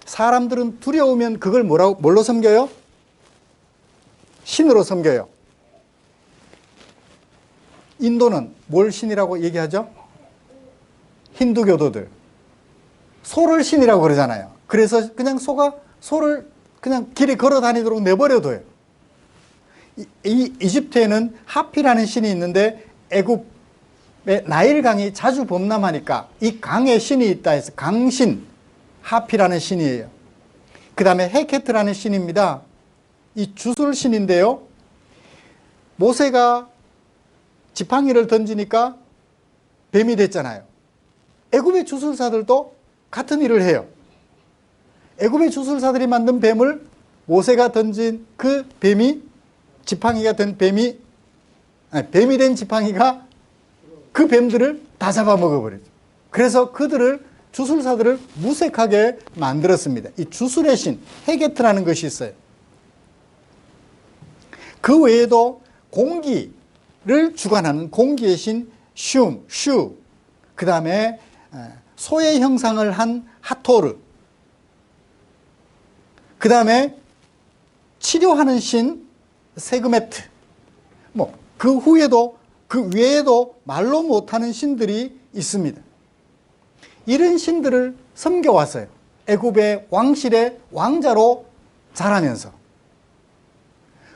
사람들은 두려우면 그걸 뭘로 섬겨요? 신으로 섬겨요. 인도는 뭘 신이라고 얘기하죠? 힌두교도들. 소를 신이라고 그러잖아요. 그래서 그냥 소를 그냥 길에 걸어 다니도록 내버려둬요. 이집트에는 하피라는 신이 있는데 애굽의 나일강이 자주 범람하니까 이 강에 신이 있다 해서 강신 하피라는 신이에요. 그 다음에 헤케트라는 신입니다. 이 주술신인데요. 모세가 지팡이를 던지니까 뱀이 됐잖아요. 애굽의 주술사들도 같은 일을 해요. 애굽의 주술사들이 만든 뱀을 모세가 던진 그 뱀이 지팡이가 된 뱀이 된 지팡이가 그 뱀들을 다 잡아먹어버리죠. 그래서 주술사들을 무색하게 만들었습니다. 이 주술의 신 헤게트라는 것이 있어요. 그 외에도 공기를 주관하는 공기의 신 슈, 그 다음에 소의 형상을 한 하토르, 그 다음에 치료하는 신 세그메트, 그 후에도 그 외에도 말로 못하는 신들이 있습니다. 이런 신들을 섬겨왔어요. 애굽의 왕실의 왕자로 자라면서.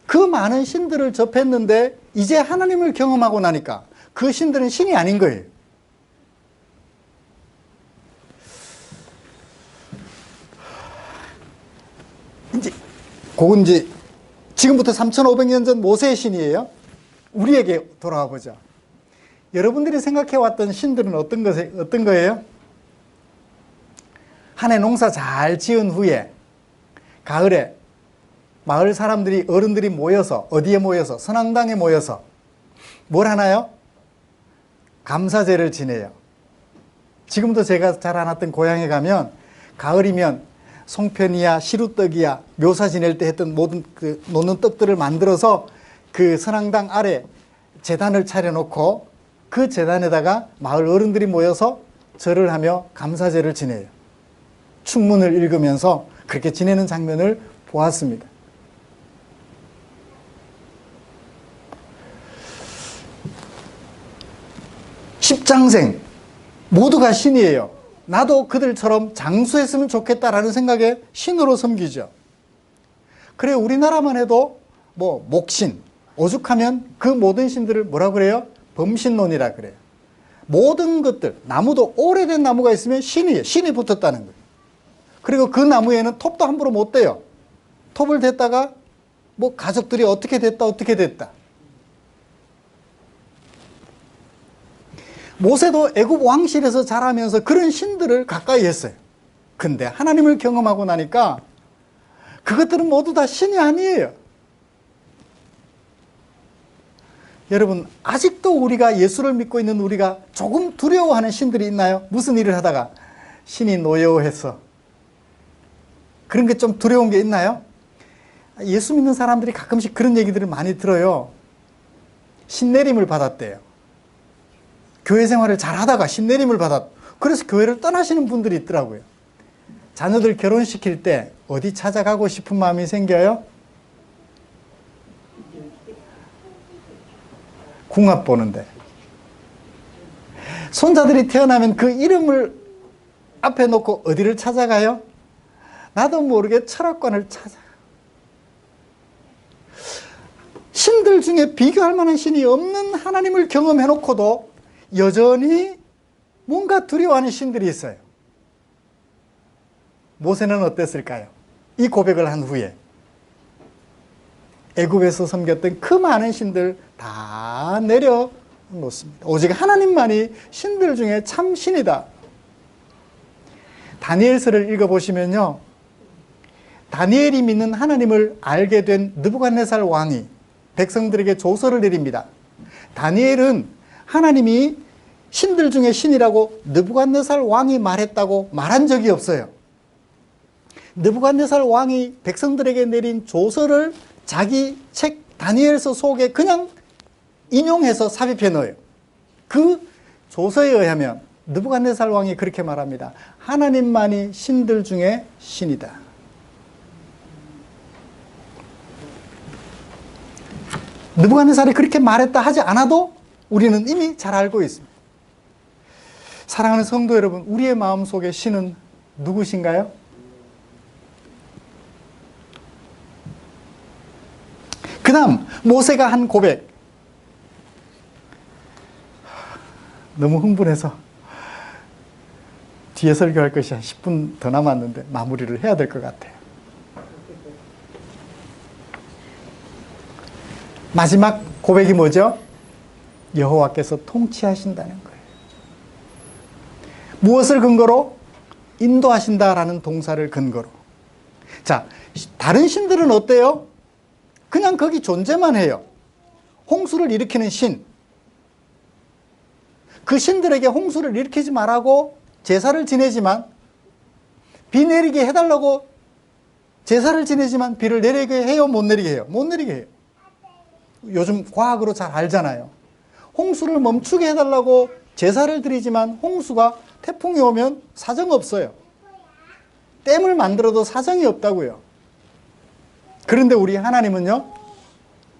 그 많은 신들을 접했는데 이제 하나님을 경험하고 나니까 그 신들은 신이 아닌 거예요. 그건 이제 지금부터 3,500년 전 모세의 신이에요. 우리에게 돌아와 보죠. 여러분들이 생각해왔던 신들은 어떤 거예요? 한 해 농사 잘 지은 후에 가을에 마을 사람들이 어른들이 모여서 어디에 모여서 선앙당에 모여서 뭘 하나요? 감사제를 지내요. 지금도 제가 잘 안 왔던 고향에 가면 가을이면 송편이야 시루떡이야 묘사 지낼 때 했던 모든 그 놓는 떡들을 만들어서 그 선앙당 아래 제단을 차려놓고 그 제단에다가 마을 어른들이 모여서 절을 하며 감사제를 지내요. 축문을 읽으면서 그렇게 지내는 장면을 보았습니다. 십장생 모두가 신이에요. 나도 그들처럼 장수했으면 좋겠다라는 생각에 신으로 섬기죠. 그래 우리나라만 해도 목신, 오죽하면 그 모든 신들을 뭐라 그래요? 범신론이라 그래요. 모든 것들, 나무도 오래된 나무가 있으면 신이에요. 신이 붙었다는 거예요. 그리고 그 나무에는 톱도 함부로 못 대요. 톱을 댔다가 가족들이 어떻게 됐다. 모세도 애굽 왕실에서 자라면서 그런 신들을 가까이 했어요. 근데 하나님을 경험하고 나니까 그것들은 모두 다 신이 아니에요. 여러분 아직도 우리가 예수를 믿고 있는 우리가 조금 두려워하는 신들이 있나요? 무슨 일을 하다가 신이 노여워해서 그런 게 좀 두려운 게 있나요? 예수 믿는 사람들이 가끔씩 그런 얘기들을 많이 들어요. 신내림을 받았대요. 교회 생활을 잘 하다가 신내림을 그래서 교회를 떠나시는 분들이 있더라고요. 자녀들 결혼시킬 때 어디 찾아가고 싶은 마음이 생겨요? 궁합 보는데. 손자들이 태어나면 그 이름을 앞에 놓고 어디를 찾아가요? 나도 모르게 철학관을 찾아가요. 신들 중에 비교할 만한 신이 없는 하나님을 경험해놓고도 여전히 뭔가 두려워하는 신들이 있어요. 모세는 어땠을까요? 이 고백을 한 후에 애굽에서 섬겼던 그 많은 신들 다 내려놓습니다. 오직 하나님만이 신들 중에 참 신이다. 다니엘서를 읽어보시면요, 다니엘이 믿는 하나님을 알게 된 느부갓네살 왕이 백성들에게 조서를 내립니다. 다니엘은 하나님이 신들 중에 신이라고 느부갓네살 왕이 말했다고 말한 적이 없어요. 느부갓네살 왕이 백성들에게 내린 조서를 자기 책 다니엘서 속에 그냥 인용해서 삽입해 넣어요. 그 조서에 의하면 느부갓네살 왕이 그렇게 말합니다. 하나님만이 신들 중에 신이다. 느부갓네살이 그렇게 말했다 하지 않아도 우리는 이미 잘 알고 있습니다. 사랑하는 성도 여러분, 우리의 마음속에 신은 누구신가요? 그 다음 모세가 한 고백. 너무 흥분해서 뒤에 설교할 것이 한 10분 더 남았는데 마무리를 해야 될 것 같아요. 마지막 고백이 뭐죠? 여호와께서 통치하신다는 거예요. 무엇을 근거로? 인도하신다라는 동사를 근거로. 자, 다른 신들은 어때요? 그냥 거기 존재만 해요. 홍수를 일으키는 신. 그 신들에게 홍수를 일으키지 말라고 제사를 지내지만, 비 내리게 해달라고 제사를 지내지만 비를 내리게 해요? 못 내리게 해요? 못 내리게 해요. 요즘 과학으로 잘 알잖아요. 홍수를 멈추게 해달라고 제사를 드리지만 홍수가, 태풍이 오면 사정없어요. 댐을 만들어도 사정이 없다고요. 그런데 우리 하나님은요,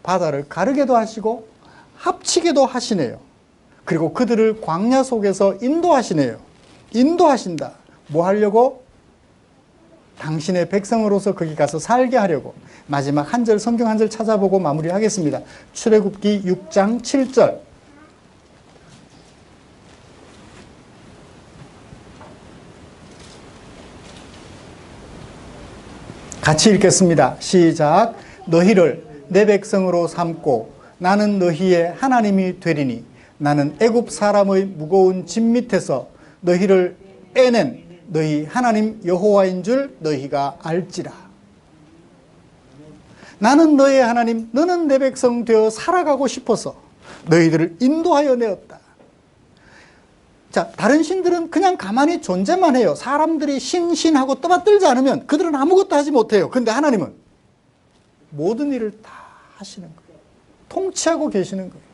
바다를 가르게도 하시고 합치게도 하시네요. 그리고 그들을 광야 속에서 인도하시네요. 인도하신다. 뭐 하려고? 당신의 백성으로서 거기 가서 살게 하려고. 마지막 한 절, 성경 한 절 찾아보고 마무리하겠습니다. 출애굽기 6장 7절. 같이 읽겠습니다. 시작. 너희를 내 백성으로 삼고 나는 너희의 하나님이 되리니 나는 애굽 사람의 무거운 짐 밑에서 너희를 빼낸 너희 하나님 여호와인 줄 너희가 알지라. 나는 너의 하나님, 너는 내 백성 되어 살아가고 싶어서 너희들을 인도하여 내었다. 자, 다른 신들은 그냥 가만히 존재만 해요. 사람들이 신하고 떠받들지 않으면 그들은 아무것도 하지 못해요. 근데 하나님은 모든 일을 다 하시는 거예요. 통치하고 계시는 거예요.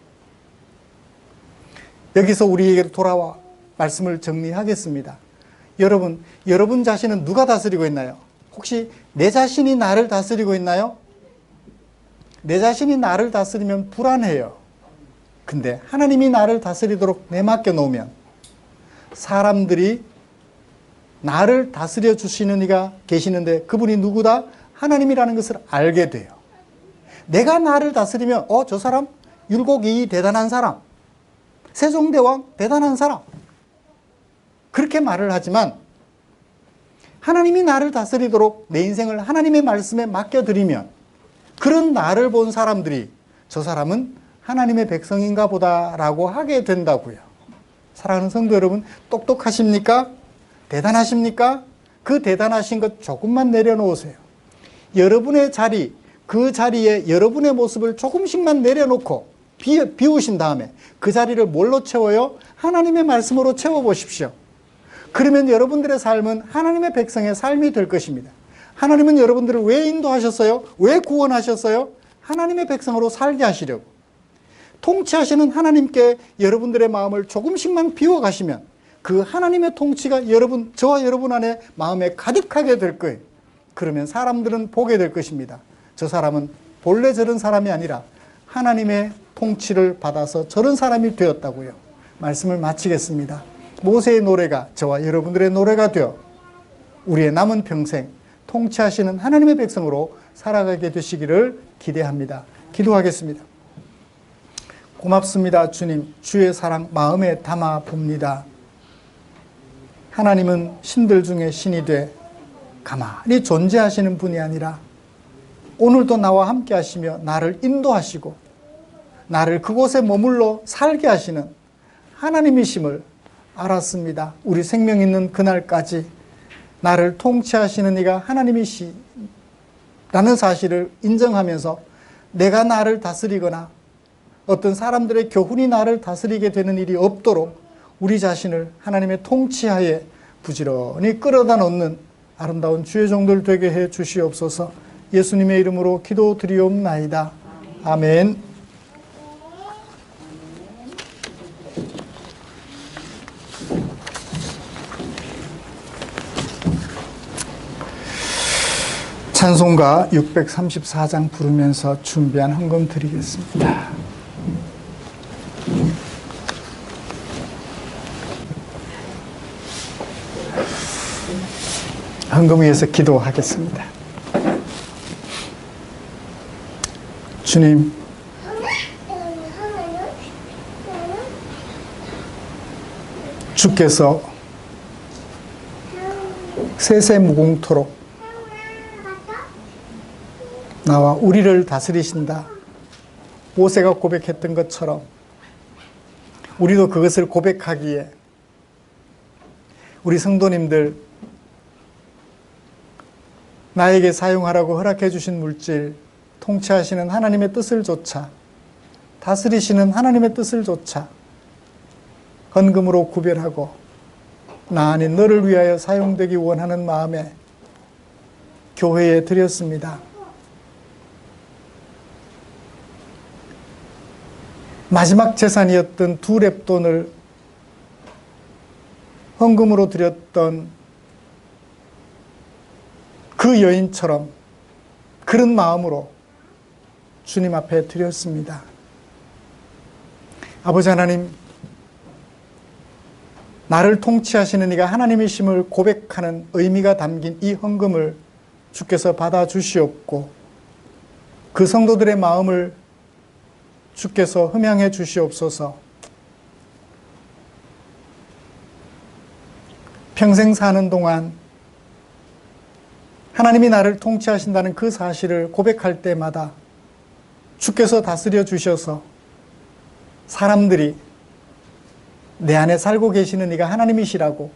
여기서 우리에게 돌아와 말씀을 정리하겠습니다. 여러분 자신은 누가 다스리고 있나요? 혹시 내 자신이 나를 다스리고 있나요? 내 자신이 나를 다스리면 불안해요. 근데 하나님이 나를 다스리도록 내맡겨 놓으면 사람들이 나를 다스려 주시는 이가 계시는데 그분이 누구다? 하나님이라는 것을 알게 돼요. 내가 나를 다스리면 저 사람 율곡이 대단한 사람, 세종대왕 대단한 사람, 그렇게 말을 하지만 하나님이 나를 다스리도록 내 인생을 하나님의 말씀에 맡겨드리면 그런 나를 본 사람들이 저 사람은 하나님의 백성인가 보다라고 하게 된다고요. 사랑하는 성도 여러분, 똑똑하십니까? 대단하십니까? 그 대단하신 것 조금만 내려놓으세요. 여러분의 자리, 그 자리에 여러분의 모습을 조금씩만 내려놓고 비우신 다음에 그 자리를 뭘로 채워요? 하나님의 말씀으로 채워보십시오. 그러면 여러분들의 삶은 하나님의 백성의 삶이 될 것입니다. 하나님은 여러분들을 왜 인도하셨어요? 왜 구원하셨어요? 하나님의 백성으로 살게 하시려고. 통치하시는 하나님께 여러분들의 마음을 조금씩만 비워가시면 그 하나님의 통치가 저와 여러분 안에 마음에 가득하게 될 거예요. 그러면 사람들은 보게 될 것입니다. 저 사람은 본래 저런 사람이 아니라 하나님의 통치를 받아서 저런 사람이 되었다고요. 말씀을 마치겠습니다. 모세의 노래가 저와 여러분들의 노래가 되어 우리의 남은 평생 통치하시는 하나님의 백성으로 살아가게 되시기를 기대합니다. 기도하겠습니다. 고맙습니다. 주님, 주의 사랑 마음에 담아 봅니다. 하나님은 신들 중에 신이 돼 가만히 존재하시는 분이 아니라 오늘도 나와 함께 하시며 나를 인도하시고 나를 그곳에 머물러 살게 하시는 하나님이심을 알았습니다. 우리 생명 있는 그날까지 나를 통치하시는 이가 하나님이시라는 사실을 인정하면서 내가 나를 다스리거나 어떤 사람들의 교훈이 나를 다스리게 되는 일이 없도록 우리 자신을 하나님의 통치하에 부지런히 끌어다 놓는 아름다운 주의 종들 되게 해 주시옵소서. 예수님의 이름으로 기도드리옵나이다. 아멘. 찬송가 634장 부르면서 준비한 헌금 드리겠습니다. 헌금 위해서 기도하겠습니다. 주님, 주께서 세세무공토록 나와 우리를 다스리신다. 모세가 고백했던 것처럼 우리도 그것을 고백하기에 우리 성도님들 나에게 사용하라고 허락해 주신 물질, 통치하시는 하나님의 뜻을 조차, 다스리시는 하나님의 뜻을 조차 헌금으로 구별하고 나 아닌 너를 위하여 사용되기 원하는 마음에 교회에 드렸습니다. 마지막 재산이었던 2렙돈을 헌금으로 드렸던 그 여인처럼 그런 마음으로 주님 앞에 드렸습니다. 아버지 하나님, 나를 통치하시는 이가 하나님이심을 고백하는 의미가 담긴 이 헌금을 주께서 받아주시옵고 그 성도들의 마음을 주께서 흠양해 주시옵소서. 평생 사는 동안 하나님이 나를 통치하신다는 그 사실을 고백할 때마다 주께서 다스려 주셔서 사람들이 내 안에 살고 계시는 이가 하나님이시라고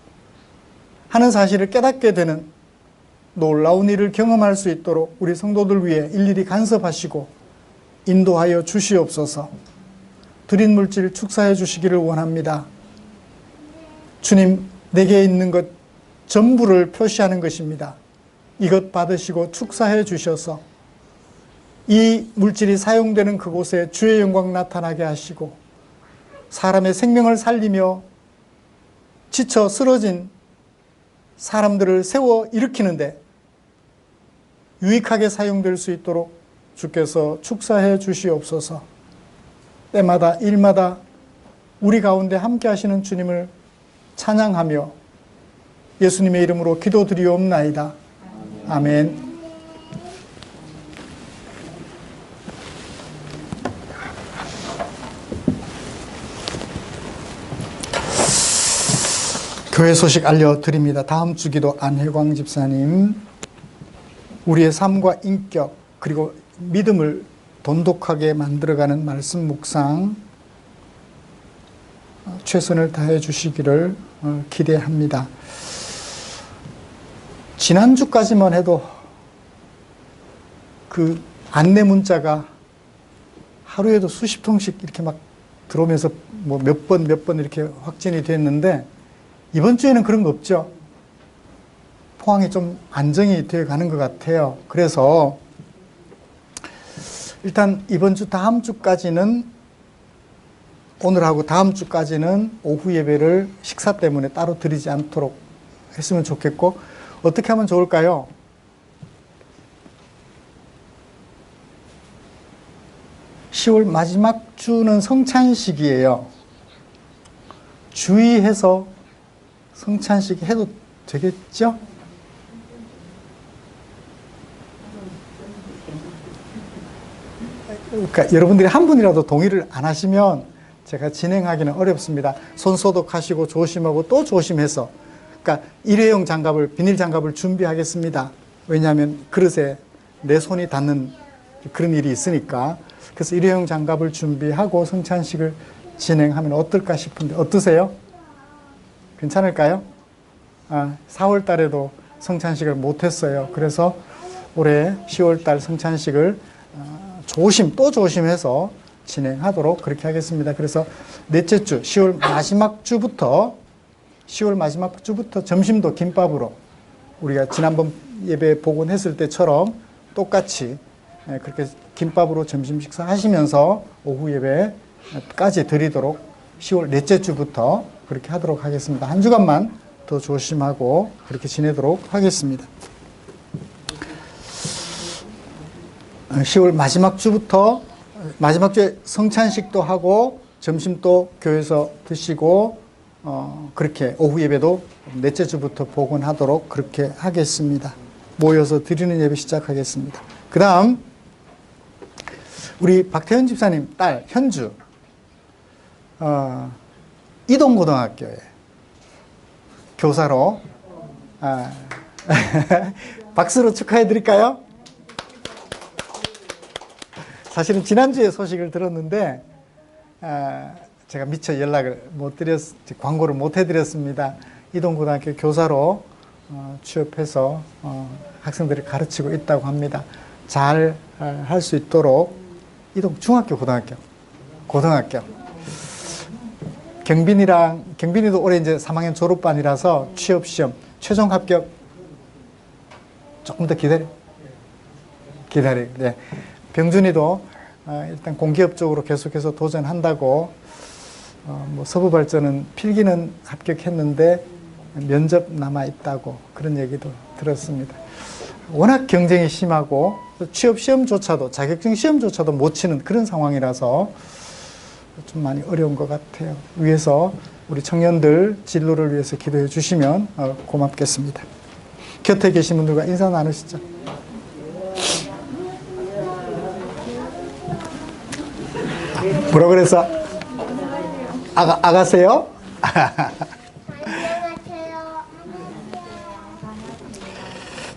하는 사실을 깨닫게 되는 놀라운 일을 경험할 수 있도록 우리 성도들 위해 일일이 간섭하시고 인도하여 주시옵소서. 드린 물질 축사해 주시기를 원합니다. 주님, 내게 있는 것 전부를 표시하는 것입니다. 이것 받으시고 축사해 주셔서 이 물질이 사용되는 그곳에 주의 영광 나타나게 하시고 사람의 생명을 살리며 지쳐 쓰러진 사람들을 세워 일으키는데 유익하게 사용될 수 있도록 주께서 축사해 주시옵소서. 때마다 일마다 우리 가운데 함께 하시는 주님을 찬양하며 예수님의 이름으로 기도드리옵나이다. 아멘. 교회 소식 알려드립니다. 다음 주 기도 안혜광 집사님, 우리의 삶과 인격 그리고 믿음을 돈독하게 만들어가는 말씀 묵상 최선을 다해 주시기를 기대합니다. 지난주까지만 해도 그 안내 문자가 하루에도 수십 통씩 이렇게 막 들어오면서 뭐 몇 번 이렇게 확진이 됐는데 이번 주에는 그런 거 없죠. 포항이 좀 안정이 되어 가는 것 같아요. 그래서 일단 이번 주 다음 주까지는 오늘하고 다음 주까지는 오후 예배를 식사 때문에 따로 드리지 않도록 했으면 좋겠고 어떻게 하면 좋을까요? (10월) 마지막 주는 성찬식이에요. 주의해서 성찬식 해도 되겠죠? 그러니까 여러분들이 한 분이라도 동의를 안 하시면 제가 진행하기는 어렵습니다. 손 소독하시고 조심하고 또 조심해서, 그러니까 일회용 장갑을, 비닐 장갑을 준비하겠습니다. 왜냐하면 그릇에 내 손이 닿는 그런 일이 있으니까. 그래서 일회용 장갑을 준비하고 성찬식을 진행하면 어떨까 싶은데 어떠세요? 괜찮을까요? 4월 달에도 성찬식을 못했어요. 그래서 올해 10월 달 성찬식을 또 조심해서 진행하도록 그렇게 하겠습니다. 그래서 넷째 주, 10월 마지막 주부터 점심도 김밥으로 우리가 지난번 예배 복원했을 때처럼 똑같이 그렇게 김밥으로 점심 식사 하시면서 오후 예배까지 드리도록 10월 넷째 주부터 그렇게 하도록 하겠습니다. 한 주간만 더 조심하고 그렇게 지내도록 하겠습니다. 10월 마지막 주에 성찬식도 하고 점심도 교회에서 드시고 그렇게 오후 예배도 넷째 주부터 복원하도록 그렇게 하겠습니다. 모여서 드리는 예배 시작하겠습니다. 그 다음 우리 박태현 집사님 딸 현주 이동고등학교에 교사로 박수로 축하해 드릴까요? 사실은 지난주에 소식을 들었는데 제가 미처 연락을 못 광고를 못 해드렸습니다. 이동고등학교 교사로 취업해서 학생들을 가르치고 있다고 합니다. 잘 할 수 있도록 중학교, 고등학교. 경빈이도 올해 이제 3학년 졸업반이라서 취업시험, 최종 합격 조금 더 네. 병준이도 일단 공기업 쪽으로 계속해서 도전한다고 서부발전은 필기는 합격했는데 면접 남아있다고 그런 얘기도 들었습니다. 워낙 경쟁이 심하고 취업시험조차도 자격증 시험조차도 못 치는 그런 상황이라서 좀 많이 어려운 것 같아요. 위에서 우리 청년들 진로를 위해서 기도해 주시면 고맙겠습니다. 곁에 계신 분들과 인사 나누시죠. 뭐라 그랬어? 아가세요?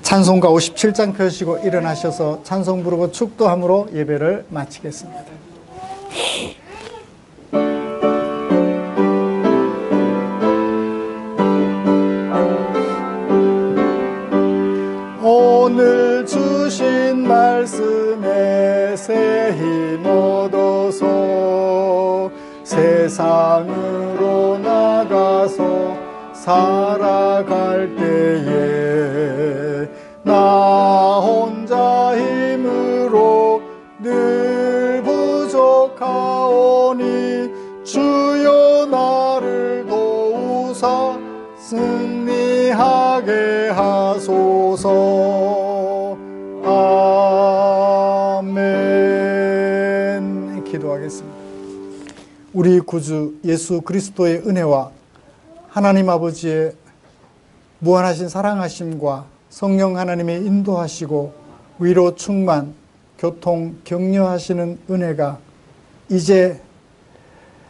찬송가 57장 펴시고 일어나셔서 찬송 부르고 축도함으로 예배를 마치겠습니다. 오늘 주신 말씀에 새 힘 얻어서 세상으로 나가서 살아갈 때에 나 혼자 힘으로 늘 부족하오니 주여 나를 도우사 승리하게 하소서. 아멘. 기도하겠습니다. 우리 구주 예수 그리스도의 은혜와 하나님 아버지의 무한하신 사랑하심과 성령 하나님의 인도하시고 위로 충만, 교통, 격려하시는 은혜가 이제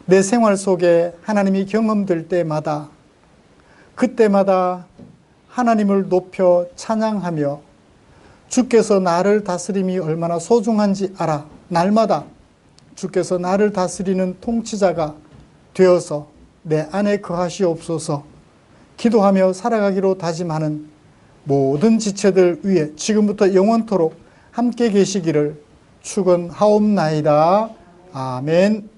내 생활 속에 하나님이 경험될 때마다 그때마다 하나님을 높여 찬양하며 주께서 나를 다스림이 얼마나 소중한지 알아 날마다 주께서 나를 다스리는 통치자가 되어서 내 안에 거하시옵소서. 기도하며 살아가기로 다짐하는 모든 지체들 위해 지금부터 영원토록 함께 계시기를 축원하옵나이다. 아멘.